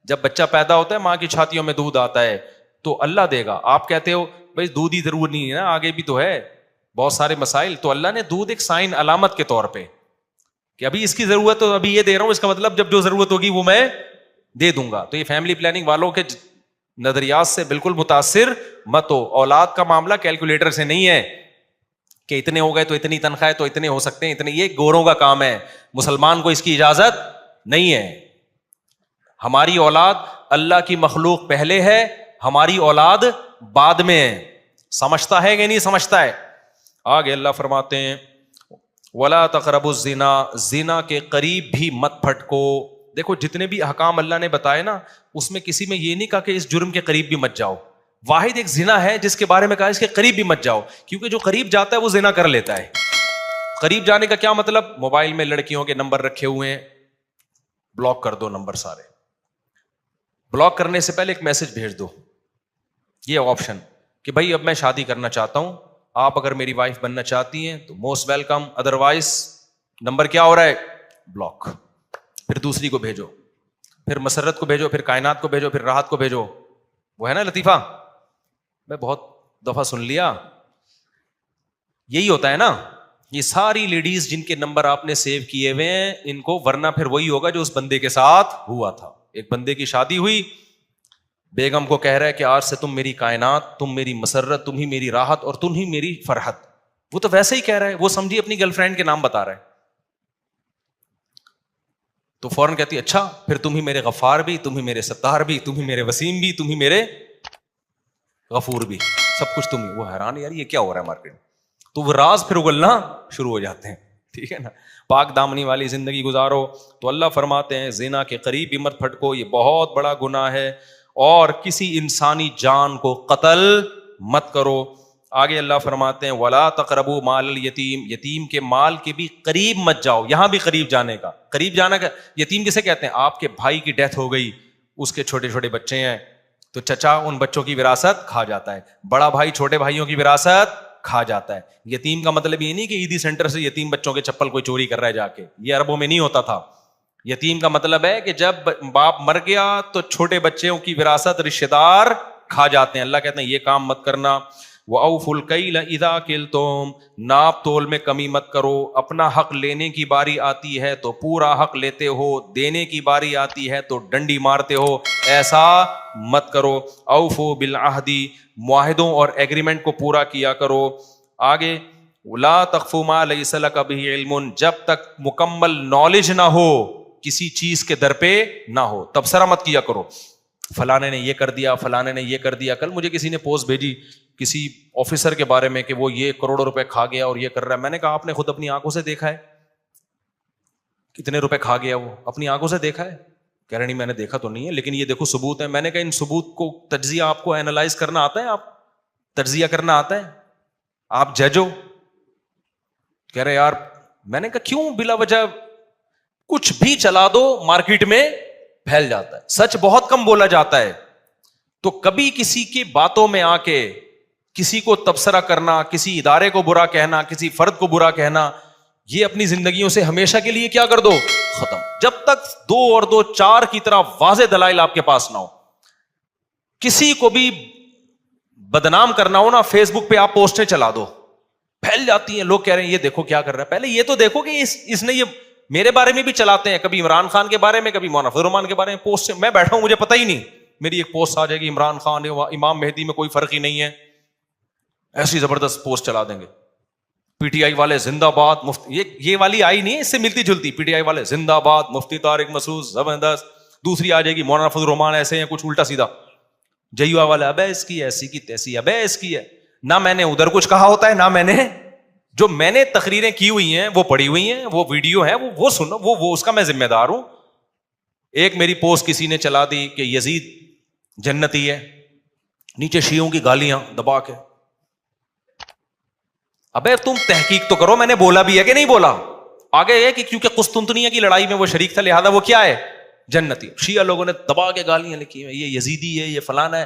جب بچہ پیدا ہوتا ہے ماں کی چھاتیوں میں دودھ آتا ہے تو اللہ دے گا. آپ کہتے ہو بھائی دودھ ہی ضرور نہیں ہے نا, آگے بھی تو ہے بہت سارے مسائل. تو اللہ نے دودھ ایک سائن علامت کے طور پہ کہ ابھی اس کی ضرورت تو ابھی یہ دے رہا ہوں, اس کا مطلب جب جو ضرورت ہوگی وہ میں دے دوں گا. تو یہ فیملی پلاننگ والوں کے نظریات سے بالکل متاثر مت ہو. اولاد کا معاملہ کیلکولیٹر سے نہیں ہے کہ اتنے ہو گئے تو اتنی تنخواہ تو اتنے ہو سکتے ہیں اتنے, یہ گوروں کا کام ہے. مسلمان کو اس کی اجازت نہیں ہے. ہماری اولاد اللہ کی مخلوق پہلے ہے, ہماری اولاد بعد میں ہے. سمجھتا ہے کہ نہیں سمجھتا ہے؟ آگے اللہ فرماتے ہیں وَلَا تَقْرَبُوا الزِّنَا, زنا کے قریب بھی مت پھٹکو. دیکھو جتنے بھی احکام اللہ نے بتائے نا اس میں کسی میں یہ نہیں کہا کہ اس جرم کے قریب بھی مت جاؤ. واحد ایک زنا ہے جس کے بارے میں کہا اس کے قریب بھی مت جاؤ, کیونکہ جو قریب جاتا ہے وہ زنا کر لیتا ہے. قریب جانے کا کیا مطلب؟ موبائل میں لڑکیوں کے نمبر رکھے ہوئے ہیں, بلاک کر دو نمبر سارے. بلاک کرنے سے پہلے ایک میسج بھیج دو, یہ آپشن کہ بھائی اب میں شادی کرنا چاہتا ہوں, آپ اگر میری وائف بننا چاہتی ہیں تو موسٹ ویلکم, ادروائز نمبر کیا ہو رہا ہے؟ بلاک. پھر دوسری کو بھیجو, پھر مسرت کو بھیجو, پھر کائنات کو بھیجو, پھر راحت کو بھیجو. وہ ہے نا لطیفہ, میں بہت دفعہ سن لیا. یہی ہوتا ہے نا یہ ساری لیڈیز جن کے نمبر آپ نے سیو کیے ہوئے ہیں ان کو، ورنہ پھر وہی ہوگا جو اس بندے کے ساتھ ہوا تھا. ایک بندے کی شادی ہوئی، بیگم کو کہہ رہا ہے کہ آج سے تم میری کائنات، تم میری مسرت، تم ہی میری راحت اور تم ہی میری فرحت. وہ تو ویسے ہی کہہ رہا ہے، وہ سمجھی اپنی گرل فرینڈ کے نام بتا رہا ہے. تو فوراً کہتی ہے اچھا پھر تم ہی میرے غفار بھی، تم ہی میرے ستار بھی، تم ہی میرے وسیم بھی، تم ہی میرے غفور بھی، سب کچھ تم ہی. وہ حیران یار یہ کیا ہو رہا ہے مارکیٹ میں. تو وہ راز پھر اگلنا شروع ہو جاتے ہیں. ٹھیک ہے نا. پاک دامنی والی زندگی گزارو. تو اللہ فرماتے ہیں زنا کے قریب بھی مت پھٹکو، یہ بہت بڑا گناہ ہے، اور کسی انسانی جان کو قتل مت کرو. آگے اللہ فرماتے ہیں ولا تقربوا مال الیتیم، یتیم کے مال کے بھی قریب مت جاؤ. یہاں بھی قریب جانے کا، قریب جانا کا. یتیم کسے کہتے ہیں؟ آپ کے بھائی کی ڈیتھ ہو گئی، اس کے چھوٹے چھوٹے بچے ہیں، تو چچا ان بچوں کی وراثت کھا جاتا ہے، بڑا بھائی چھوٹے بھائیوں کی وراثت کھا جاتا ہے. یتیم کا مطلب یہ نہیں کہ عیدی سینٹر سے یتیم بچوں کے چپل کوئی چوری کر رہا ہے جا کے، یہ عربوں میں نہیں ہوتا تھا. یتیم کا مطلب ہے کہ جب باپ مر گیا تو چھوٹے بچوں کی وراثت رشتہ دار کھا جاتے ہیں. اللہ کہتے ہیں یہ کام مت کرنا. وَأَوْفُوا الْكَيْلَ إِذَا كِلْتُمْ، ناپ تول میں کمی مت کرو. اپنا حق لینے کی باری آتی ہے تو پورا حق لیتے ہو، دینے کی باری آتی ہے تو ڈنڈی مارتے ہو، ایسا مت کرو. اوفوا بالعہد، معاہدوں اور ایگریمنٹ کو پورا کیا کرو. آگے لا تخف ما لیس لک بہ علم، جب تک مکمل نالج نہ ہو کسی چیز کے در پہ نہ ہو تبصرہ مت کیا کرو. فلانے نے یہ کر دیا، فلانے نے یہ کر دیا. کل مجھے کسی نے پوسٹ بھیجی کسی آفیسر کے بارے میں کہ وہ یہ کروڑوں روپے کھا گیا اور یہ کر رہا ہے. میں نے کہا آپ نے خود اپنی آنکھوں سے دیکھا ہے کتنے روپے کھا گیا؟ وہ اپنی آنکھوں سے دیکھا ہے؟ کہہ رہے نہیں میں نے دیکھا تو نہیں ہے، لیکن یہ دیکھو ثبوت ہے. میں نے کہا ان ثبوت کو تجزیہ آپ کو اینالائز کرنا آتا ہے؟ آپ تجزیہ کرنا آتا ہے؟ آپ جج ہو؟ کہہ رہے یار. میں نے کہا کیوں بلا وجہ کچھ بھی چلا دو مارکیٹ میں پھیل جاتا ہے. سچ بہت کم بولا جاتا ہے. تو کبھی کسی کی باتوں میں آ کے کسی کو تبصرہ کرنا، کسی ادارے کو برا کہنا، کسی فرد کو برا کہنا، یہ اپنی زندگیوں سے ہمیشہ کے لیے کیا کر دو، ختم. جب تک 2 اور 2 4 کی طرح واضح دلائل آپ کے پاس نہ ہو. کسی کو بھی بدنام کرنا ہو نا، فیس بک پہ آپ پوسٹیں چلا دو، پھیل جاتی ہیں. لوگ کہہ رہے ہیں یہ دیکھو کیا کر رہا ہے. پہلے یہ تو دیکھو کہ اس نے یہ میرے بارے میں بھی چلاتے ہیں، کبھی عمران خان کے بارے میں، کبھی مولانا فضل الرحمان کے بارے میں پوسٹ. میں بیٹھا ہوں مجھے پتہ ہی نہیں، میری ایک پوسٹ آ جائے گی عمران خان امام مہدی میں کوئی فرق ہی نہیں ہے، ایسی زبردست پوسٹ چلا دیں گے. پی ٹی آئی والے زندہ باد مفتی، یہ والی آئی نہیں ہے، اس سے ملتی جلتی. پی ٹی آئی والے زندہ باد، مفتی طارق مسعود زبردست. دوسری آ جائے گی مولانا فضل الرحمان ایسے ہیں، کچھ الٹا سیدھا. جیوا والا ابے اس کی ایسی کی تیسی، ابے اس کی ہے. نہ میں نے ادھر کچھ کہا ہوتا ہے، نہ میں نے جو میں نے تقریریں کی ہوئی ہیں وہ پڑھی ہوئی ہیں، وہ ویڈیو ہے وہ سنو، وہ اس کا میں ذمہ دار ہوں. ایک میری پوسٹ کسی نے چلا دی کہ یزید جنتی ہے، نیچے شیعوں کی گالیاں دبا کے. ابے تم تحقیق تو کرو، میں نے بولا بھی ہے کہ نہیں بولا. آگے یہ کہ کیونکہ قسطنطنیہ کی لڑائی میں وہ شریک تھا لہذا وہ کیا ہے، جنتی. شیعہ لوگوں نے دبا کے گالیاں لکھی ہیں، یہ یزیدی ہے، یہ فلانا ہے.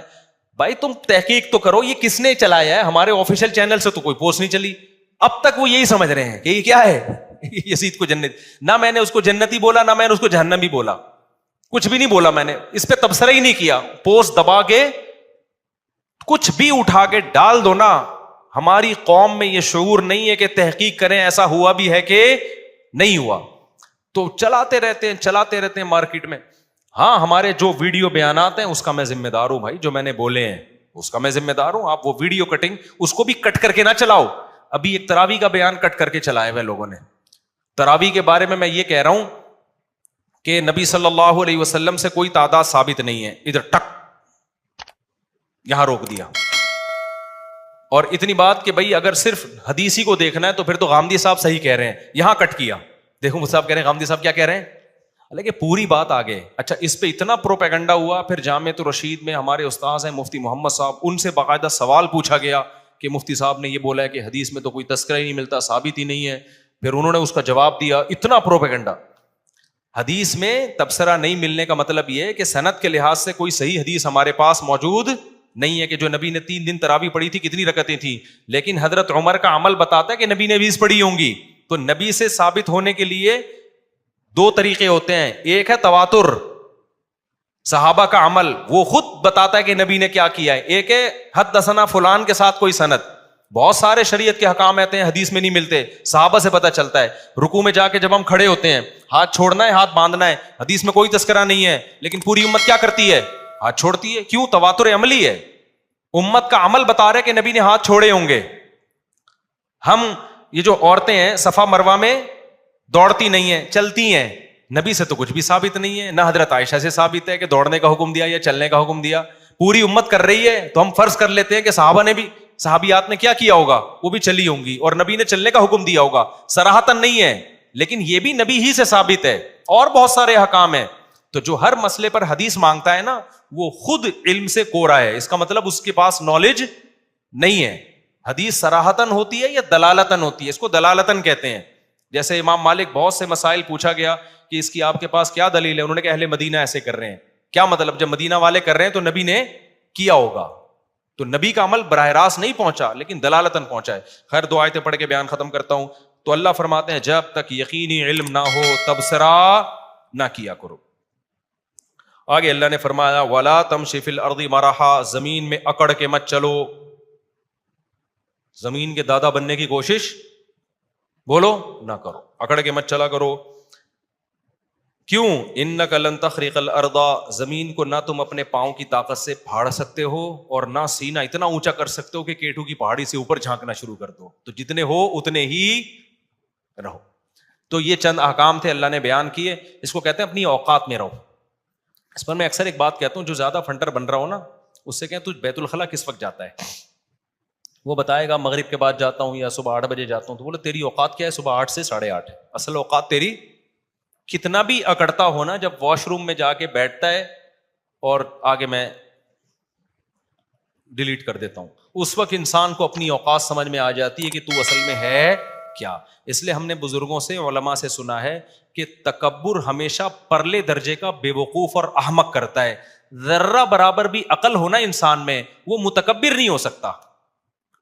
بھائی تم تحقیق تو کرو، یہ کس نے چلایا ہے؟ ہمارے آفیشیل چینل سے تو کوئی پوسٹ نہیں چلی. اب تک وہ یہی سمجھ رہے ہیں کہ یہ کیا ہے، یزید کو جنت. نہ میں نے اس کو جنتی بولا، نہ میں نے اس کو جہنمی بولا، کچھ بھی نہیں بولا. میں نے اس پہ تبصرہ ہی نہیں کیا. پوسٹ دبا کے کچھ بھی اٹھا کے ڈال دو نا. ہماری قوم میں یہ شعور نہیں ہے کہ تحقیق کریں ایسا ہوا بھی ہے کہ نہیں ہوا. تو چلاتے رہتے ہیں مارکیٹ میں. ہاں ہمارے جو ویڈیو بیانات ہیں اس کا میں ذمہ دار ہوں بھائی، جو میں نے بولے ہیں اس کا میں ذمہ دار ہوں. آپ وہ ویڈیو کٹنگ اس کو بھی کٹ کر کے نہ چلاؤ. ابھی ایک تراویح کا بیان کٹ کر کے چلائے ہوئے لوگوں نے. تراویح کے بارے میں یہ کہہ رہا ہوں کہ نبی صلی اللہ علیہ وسلم سے کوئی تعداد ثابت نہیں ہے. ادھر ٹک یہاں روک دیا. اور اتنی بات کہ بھائی اگر صرف حدیثی کو دیکھنا ہے تو پھر تو غامدی صاحب صحیح کہہ رہے ہیں، یہاں کٹ کیا. دیکھو مجھ صاحب کہہ رہے ہیں غامدی صاحب کیا کہہ رہے ہیں، لیکن پوری بات آگے. اچھا اس پہ اتنا پروپیگنڈا ہوا. پھر جامعۃ الرشید میں ہمارے استاذ ہیں مفتی محمد صاحب، ان سے باقاعدہ سوال پوچھا گیا کہ مفتی صاحب نے یہ بولا ہے کہ حدیث میں تو کوئی تذکرہ ہی نہیں ملتا، ثابت ہی نہیں ہے. پھر انہوں نے اس کا جواب دیا. اتنا پروپیگنڈا. حدیث میں تبصرہ نہیں ملنے کا مطلب یہ ہے کہ سند کے لحاظ سے کوئی صحیح حدیث ہمارے پاس موجود نہیں ہے کہ جو نبی نے 3 دن تراویح پڑھی تھی کتنی رکعتیں تھیں. لیکن حضرت عمر کا عمل بتاتا ہے کہ نبی نے 20 پڑھی ہوں گی. تو نبی سے ثابت ہونے کے لیے 2 طریقے ہوتے ہیں. ایک ہے تواتر، صحابہ کا عمل، وہ خود بتاتا ہے کہ نبی نے کیا کیا ہے. ایک ہے حدثنا فلان کے ساتھ کوئی سند. بہت سارے شریعت کے حکام آتے ہیں حدیث میں نہیں ملتے, صحابہ سے پتہ چلتا ہے. رکوع میں جا کے جب ہم کھڑے ہوتے ہیں, ہاتھ چھوڑنا ہے ہاتھ باندھنا ہے, حدیث میں کوئی تذکرہ نہیں ہے, لیکن پوری امت کیا کرتی ہے؟ ہاتھ چھوڑتی ہے. کیوں؟ تواتر عملی ہے, امت کا عمل بتا رہے کہ نبی نے ہاتھ چھوڑے ہوں گے. ہم یہ جو عورتیں ہیں صفا مروہ میں دوڑتی نہیں ہیں, چلتی ہیں, نبی سے تو کچھ بھی ثابت نہیں ہے, نہ حضرت عائشہ سے ثابت ہے کہ دوڑنے کا حکم دیا یا چلنے کا حکم دیا. پوری امت کر رہی ہے تو ہم فرض کر لیتے ہیں کہ صحابیات نے کیا کیا ہوگا, وہ بھی چلی ہوں گی اور نبی نے چلنے کا حکم دیا ہوگا. صراحتاً نہیں ہے, لیکن یہ بھی نبی ہی سے ثابت ہے. اور بہت سارے احکام ہیں. تو جو ہر مسئلے پر حدیث مانگتا ہے نا, وہ خود علم سے کورا ہے, اس کا مطلب اس کے پاس نالج نہیں ہے. حدیث صراحتاً ہوتی ہے یا دلالتاً ہوتی ہے؟ اس کو دلالتاً کہتے ہیں. جیسے امام مالک بہت سے مسائل پوچھا گیا کہ اس کی آپ کے پاس کیا دلیل ہے, انہوں نے کہا اہل مدینہ ایسے کر رہے ہیں. کیا مطلب؟ جب مدینہ والے کر رہے ہیں تو نبی نے کیا ہوگا. تو نبی کا عمل براہ راست نہیں پہنچا, لیکن دلالتاً پہنچا ہے. خیر, دو آیتیں پڑھ کے بیان ختم کرتا ہوں. تو اللہ فرماتے ہیں جب تک یقینی علم نہ ہو تبصرہ نہ کیا کرو. آگے اللہ نے فرمایا وَلَا تَمْشِ فِي الْأَرْضِ مَرَحًا, زمین میں اکڑ کے مت چلو. زمین کے دادا بننے کی کوشش بولو نہ کرو, اکڑ کے مت چلا کرو. کیوں؟ انک لن تخرق الارض, زمین کو نہ تم اپنے پاؤں کی طاقت سے پھاڑ سکتے ہو اور نہ سینہ اتنا اونچا کر سکتے ہو کہ کیٹو کی پہاڑی سے اوپر جھانکنا شروع کر دو. تو جتنے ہو اتنے ہی رہو. تو یہ چند احکام تھے اللہ نے بیان کیے, اس کو کہتے ہیں اپنی اوقات میں رہو. اس پر میں اکثر ایک بات کہتا ہوں, جو زیادہ فنڈر بن رہا ہو نا, اس سے کہیں تو بیت الخلاء کس وقت جاتا ہے, وہ بتائے گا مغرب کے بعد جاتا ہوں یا صبح 8 بجے جاتا ہوں. تو بولے تیری اوقات کیا ہے؟ صبح 8 سے 8:30. اصل اوقات تیری کتنا بھی اکڑتا ہونا, جب واش روم میں جا کے بیٹھتا ہے اور آگے میں ڈیلیٹ کر دیتا ہوں, اس وقت انسان کو اپنی اوقات سمجھ میں آ جاتی ہے کہ تو اصل میں ہے کیا. اس لیے ہم نے بزرگوں سے, علماء سے سنا ہے کہ تکبر ہمیشہ پرلے درجے کا بے وقوف اور احمق کرتا ہے. ذرہ برابر بھی عقل ہونا انسان میں, وہ متکبر نہیں ہو سکتا.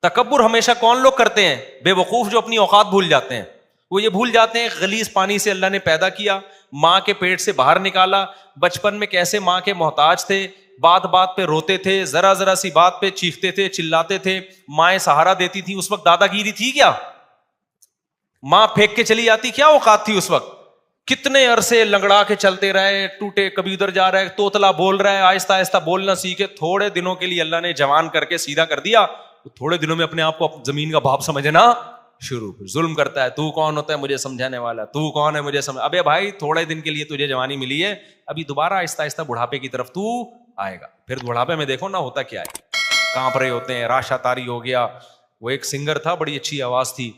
تکبر ہمیشہ کون لوگ کرتے ہیں؟ بے وقوف جو اپنی اوقات بھول جاتے ہیں. وہ یہ بھول جاتے ہیں غلیظ پانی سے اللہ نے پیدا کیا, ماں کے پیٹ سے باہر نکالا, بچپن میں کیسے ماں کے محتاج تھے, بات بات پہ روتے تھے, ذرا ذرا سی بات پہ چیختے تھے, چلاتے تھے, مائیں سہارا دیتی تھی. اس وقت دادا گیری تھی کیا؟ ماں پھینک کے چلی جاتی, کیا اوقات تھی اس وقت؟ کتنے عرصے لنگڑا کے چلتے رہے, ٹوٹے, کبھی ادھر جا رہا ہے, توتلا بول رہا ہے, آہستہ آہستہ بولنا سیکھے. تھوڑے دنوں کے لیے اللہ نے جوان کر کے سیدھا کر دیا, تھوڑے دنوں میں اپنے آپ کو زمین کا باپ سمجھنا شروع. ظلم کرتا ہے, تو کون ہوتا ہے مجھے سمجھانے والا, تو کون ہے مجھے سمجھ. ابے بھائی تھوڑے دن کے لیے تجھے جوانی ملی ہے, ابھی دوبارہ آہستہ آہستہ بڑھاپے کی طرف تو آئے گا. پھر بڑھاپے میں دیکھو نا ہوتا کیا ہے, کانپ رہے ہوتے ہیں, راشا تاری ہو گیا. وہ ایک سنگر تھا, بڑی اچھی آواز تھی,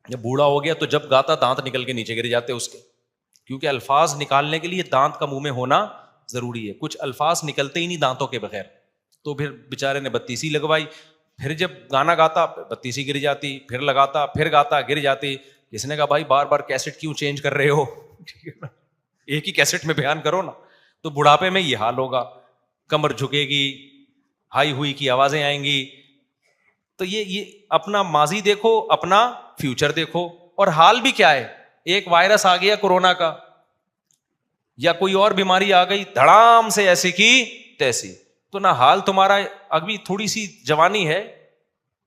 جب بوڑھا ہو گیا تو جب گاتا دانت نکل کے نیچے گر جاتے اس کے, کیونکہ الفاظ نکالنے کے لیے دانت کا منہ میں ہونا ضروری ہے. کچھ الفاظ نکلتے ہی نہیں دانتوں کے بغیر. تو پھر بیچارے نے بتیسی لگوائی, پھر جب گانا گاتا بتیسی گر جاتی, پھر لگاتا, پھر گاتا, گر جاتی. کسی نے کہا بھائی بار بار کیسٹ کیوں چینج کر رہے ہو, ایک ہی کیسٹ میں بیان کرو نا. تو بڑھاپے میں یہ حال ہوگا, کمر جھکے گی, ہائی ہوئی کی آوازیں آئیں گی. تو یہ اپنا ماضی دیکھو, اپنا فیوچر دیکھو. اور حال بھی کیا ہے, ایک وائرس آ گیا کورونا کا, یا کوئی اور بیماری آ گئی دھڑام سے ایسی کی تیسی, تو نہ حال تمہارا, ابھی تھوڑی سی جوانی ہے,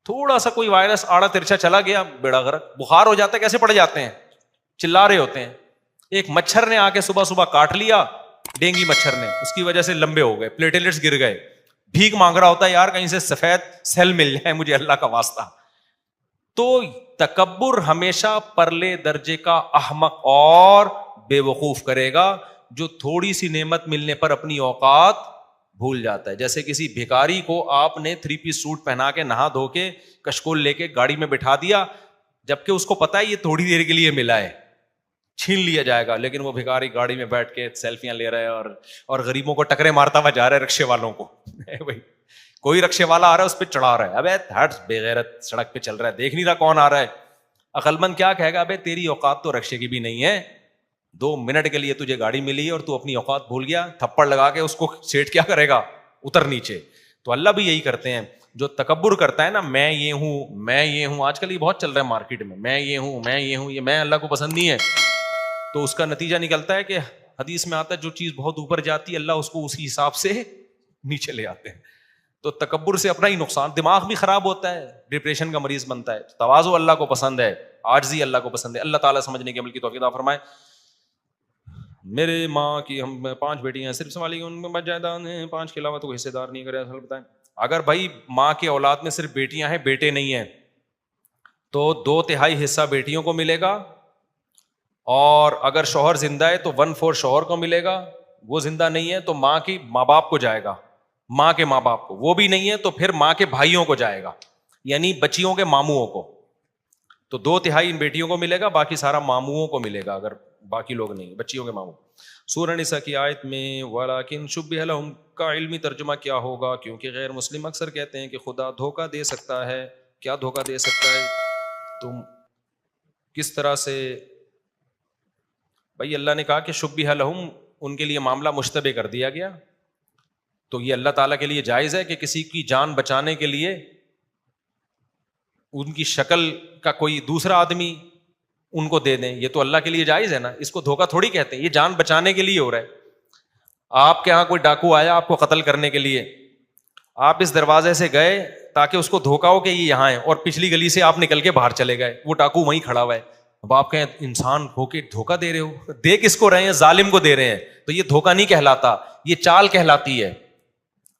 تھوڑا سا کوئی وائرس آڑا ترچا چلا گیا, بیڑا غرق, بخار ہو جاتا ہے, کیسے پڑ جاتے ہیں, چلا رہے ہوتے ہیں. ایک مچھر نے آ کے صبح صبح کاٹ لیا, ڈینگی مچھر نے, اس کی وجہ سے لمبے ہو گئے, پلیٹلیٹس گر گئے, بھیک مانگ رہا ہوتا ہے یار کہیں سے سفید سیل مل جائے مجھے اللہ کا واسطہ. تو تکبر ہمیشہ پرلے درجے کا احمق اور بے وقوف کرے گا, جو تھوڑی سی نعمت ملنے پر اپنی اوقات بھول جاتا ہے. جیسے کسی بھکاری کو آپ نے 3 پیس سوٹ پہنا کے نہا دھو کے کشکول لے کے گاڑی میں بٹھا دیا, جبکہ اس کو پتا ہے یہ تھوڑی دیر کے لیے ملا ہے, چھین لیا جائے گا, لیکن وہ بھکاری گاڑی میں بیٹھ کے سیلفیاں لے رہا ہے اور غریبوں کو ٹکرے مارتا ہوا جا رہا ہے, رکشے والوں کو. بھائی کوئی رکشے والا آ رہا ہے اس پہ چڑھا رہا ہے, ابے ہٹ بے غیرت, سڑک پہ چل رہا ہے, دیکھ نہیں رہا کون آ رہا ہے. عقل مند کیا کہے گا, ابے تیری اوقات تو رکشے کی بھی نہیں ہے, 2 منٹ کے لیے تجھے گاڑی ملی ہے اور تو اپنی اوقات بھول گیا, تھپڑ لگا کے اس کو سیٹ کیا کرے گا, اتر نیچے. تو اللہ بھی یہی کرتے ہیں, جو تکبر کرتا ہے نا, میں یہ ہوں, میں یہ ہوں, آج کل یہ بہت چل رہا ہے مارکیٹ میں یہ ہوں, میں یہ ہوں, یہ میں اللہ کو پسند نہیں ہے. تو اس کا نتیجہ نکلتا ہے کہ حدیث میں آتا ہے جو چیز بہت اوپر جاتی ہے اللہ اس کو اسی حساب سے نیچے لے آتے ہیں. تو تکبر سے اپنا ہی نقصان، دماغ بھی خراب ہوتا ہے، ڈپریشن کا مریض بنتا ہے. تواضع اللہ کو پسند ہے، عاجزی اللہ کو پسند ہے. اللہ تعالیٰ سمجھنے کے عمل کی توفیق عطا فرمائے. میرے ماں کی ہم 5 بیٹیاں ہیں، صرف سوالی ان میں بچ جائیداد ہیں، 5 کے علاوہ تو کوئی حصے دار نہیں کرے. اصل بتائیں، اگر بھائی ماں کی اولاد میں صرف بیٹیاں ہیں، بیٹے نہیں ہیں، تو 2/3 حصہ بیٹیوں کو ملے گا، اور اگر شوہر زندہ ہے تو 1/4 شوہر کو ملے گا. وہ زندہ نہیں ہے تو ماں کی ماں باپ کو جائے گا، ماں کے ماں باپ کو. وہ بھی نہیں ہے تو پھر ماں کے بھائیوں کو جائے گا، یعنی بچیوں کے ماموؤں کو. تو 2/3 ان بیٹیوں کو ملے گا، باقی سارا ماموؤں کو ملے گا، اگر باقی لوگ نہیں، بچیوں کے ماموں. سورہ نساء کی آیت میں وَلَكِنْ شُبِّهَ لَهُمْ کا علمی ترجمہ کیا ہوگا؟ کیونکہ غیر مسلم اکثر کہتے ہیں کہ خدا دھوکہ دے سکتا ہے. کیا دھوکہ دے سکتا ہے؟ تم کس طرح سے؟ بھائی اللہ نے کہا کہ شُبِّهَ لَهُمْ، ان کے لیے معاملہ مشتبہ کر دیا گیا. تو یہ اللہ تعالیٰ کے لیے جائز ہے کہ کسی کی جان بچانے کے لیے ان کی شکل کا کوئی دوسرا آدمی ان کو دے دیں؟ یہ تو اللہ کے لیے جائز ہے نا، اس کو دھوکہ تھوڑی کہتے ہیں. یہ جان بچانے کے لیے ہو رہا ہے. آپ کے یہاں کوئی ڈاکو آیا آپ کو قتل کرنے کے لیے، آپ اس دروازے سے گئے تاکہ اس کو دھوکہ ہو کہ یہ یہاں ہے، اور پچھلی گلی سے آپ نکل کے باہر چلے گئے، وہ ڈاکو وہیں کھڑا ہوا ہے. اب آپ کہیں انسان ہو کے دھوکہ دے رہے ہو، دے کس کو رہے ہیں؟ ظالم کو دے رہے ہیں. تو یہ دھوکہ نہیں کہلاتا، یہ چال کہلاتی ہے.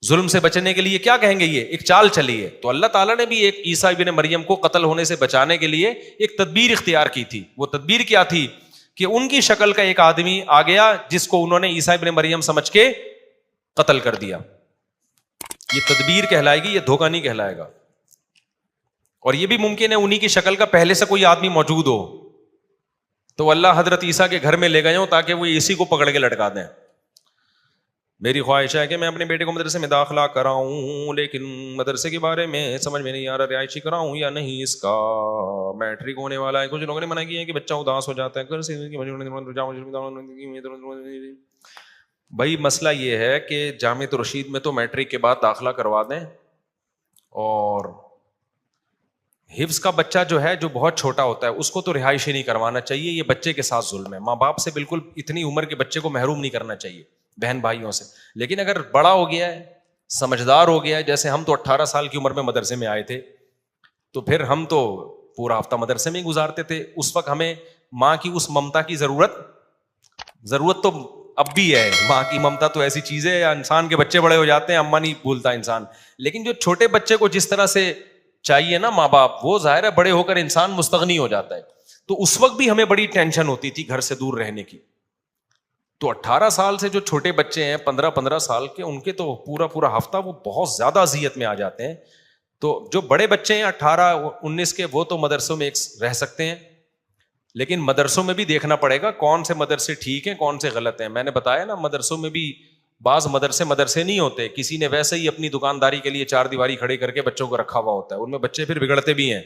ظلم سے بچنے کے لیے کیا کہیں گے؟ یہ ایک چال چلی ہے. تو اللہ تعالیٰ نے بھی ایک عیسیٰ ابن مریم کو قتل ہونے سے بچانے کے لیے ایک تدبیر اختیار کی تھی. وہ تدبیر کیا تھی؟ کہ ان کی شکل کا ایک آدمی آ گیا جس کو انہوں نے عیسیٰ ابن مریم سمجھ کے قتل کر دیا. یہ تدبیر کہلائے گی، یہ دھوکہ نہیں کہلائے گا. اور یہ بھی ممکن ہے انہی کی شکل کا پہلے سے کوئی آدمی موجود ہو، تو اللہ حضرت عیسیٰ کے گھر میں لے گئے ہوں تاکہ وہ اسی کو پکڑ کے لٹکا دیں. میری خواہش ہے کہ میں اپنے بیٹے کو مدرسے میں داخلہ کراؤں، لیکن مدرسے کے بارے میں سمجھ میں نہیں آ رہا رہائشی کراؤں یا نہیں. اس کا میٹرک ہونے والا ہے. کچھ لوگوں نے منع کیا ہے کہ بچہ اداس ہو جاتا ہے. بھائی مسئلہ یہ ہے کہ جامعۃ الرشید میں تو میٹرک کے بعد داخلہ کروا دیں، اور حفظ کا بچہ جو ہے جو بہت چھوٹا ہوتا ہے اس کو تو رہائشی نہیں کروانا چاہیے. یہ بچے کے ساتھ ظلم ہے. ماں باپ سے بالکل اتنی عمر کے بچے کو محروم نہیں کرنا چاہیے، بہن بھائیوں سے. لیکن اگر بڑا ہو گیا ہے، سمجھدار ہو گیا ہے، جیسے ہم تو 18 سال کی عمر میں مدرسے میں آئے تھے، تو پھر ہم تو پورا ہفتہ مدرسے میں ہی گزارتے تھے. اس وقت ہمیں ماں کی اس ممتا کی ضرورت تو اب بھی ہے. ماں کی ممتا تو ایسی چیز ہے، انسان کے بچے بڑے ہو جاتے ہیں اما نہیں بھولتا انسان، لیکن جو چھوٹے بچے کو جس طرح سے چاہیے نا ماں باپ، وہ ظاہر ہے بڑے ہو کر انسان مستغنی ہو جاتا ہے. تو اس وقت بھی ہمیں بڑی ٹینشن ہوتی تھی گھر سے دور رہنے کی. تو 18 سال سے جو چھوٹے بچے ہیں 15 سال کے، ان کے تو پورا ہفتہ وہ بہت زیادہ اذیت میں آ جاتے ہیں. تو جو بڑے بچے ہیں 18-19 کے، وہ تو مدرسوں میں رہ سکتے ہیں، لیکن مدرسوں میں بھی دیکھنا پڑے گا کون سے مدرسے ٹھیک ہیں کون سے غلط ہیں. میں نے بتایا نا، مدرسوں میں بھی بعض مدرسے نہیں ہوتے، کسی نے ویسے ہی اپنی دکانداری کے لیے 4 دیواری کھڑی کر کے بچوں کو رکھا ہوا ہوتا ہے. ان میں بچے پھر بگڑتے بھی ہیں.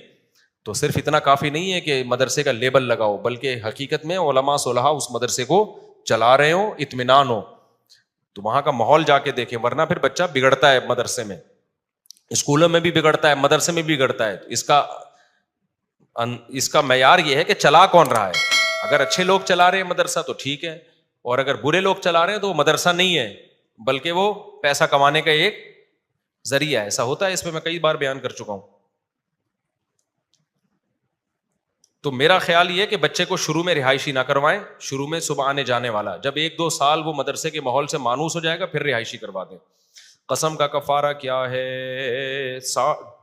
تو صرف اتنا کافی نہیں ہے کہ مدرسے کا لیبل لگاؤ، بلکہ حقیقت میں علماء صلحاء اس مدرسے کو چلا رہے ہو، اطمینان ہو، تو وہاں کا ماحول جا کے دیکھیں. ورنہ پھر بچہ بگڑتا ہے، مدرسے میں، اسکولوں میں بھی بگڑتا ہے، مدرسے میں بھی بگڑتا ہے. اس کا معیار یہ ہے کہ چلا کون رہا ہے. اگر اچھے لوگ چلا رہے ہیں مدرسہ تو ٹھیک ہے، اور اگر برے لوگ چلا رہے ہیں تو وہ مدرسہ نہیں ہے بلکہ وہ پیسہ کمانے کا ایک ذریعہ ہے. ایسا ہوتا ہے، اس پہ میں کئی بار بیان کر چکا ہوں. تو میرا خیال یہ ہے کہ بچے کو شروع میں رہائشی نہ کروائیں، شروع میں صبح آنے جانے والا. جب 1-2 سال وہ مدرسے کے ماحول سے مانوس ہو جائے گا پھر رہائشی کروا دیں. قسم کا کفارہ کیا ہے؟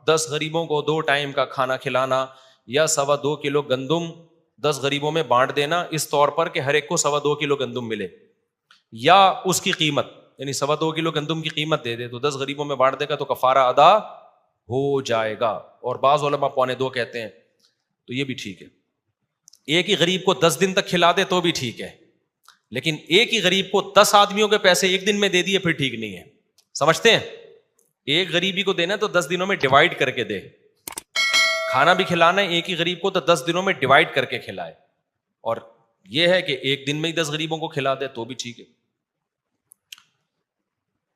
10 غریبوں کو 2 ٹائم کا کھانا کھلانا، یا 2.25 کلو گندم 10 غریبوں میں بانٹ دینا، اس طور پر کہ ہر ایک کو 2.25 کلو گندم ملے، یا اس کی قیمت، یعنی 2.25 کلو گندم کی قیمت دے دے تو 10 غریبوں میں بانٹ دے گا تو کفارہ ادا ہو جائے گا. اور بعض علماء 2.25 کہتے ہیں، تو یہ بھی ٹھیک ہے. ایک ہی غریب کو 10 دن تک کھلا دے تو بھی ٹھیک ہے، لیکن ایک ہی غریب کو 10 آدمیوں کے پیسے ایک دن میں دے دیے پھر ٹھیک نہیں ہے. سمجھتے ہیں؟ ایک غریبی کو دینا تو 10 دنوں میں ڈیوائڈ کر کے دے. کھانا بھی کھلانا ہے ایک ہی غریب کو تو 10 دنوں میں ڈیوائڈ کر کے کھلائے. اور یہ ہے کہ ایک دن میں ہی 10 غریبوں کو کھلا دے تو بھی ٹھیک ہے.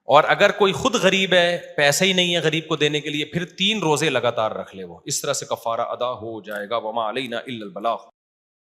اور اگر کوئی خود غریب ہے، پیسے ہی نہیں ہے غریب کو دینے کے لیے، پھر 3 روزے لگاتار رکھ لے وہ. اس طرح سے کفارہ ادا ہو جائے گا. وما علینا الا البلاغ.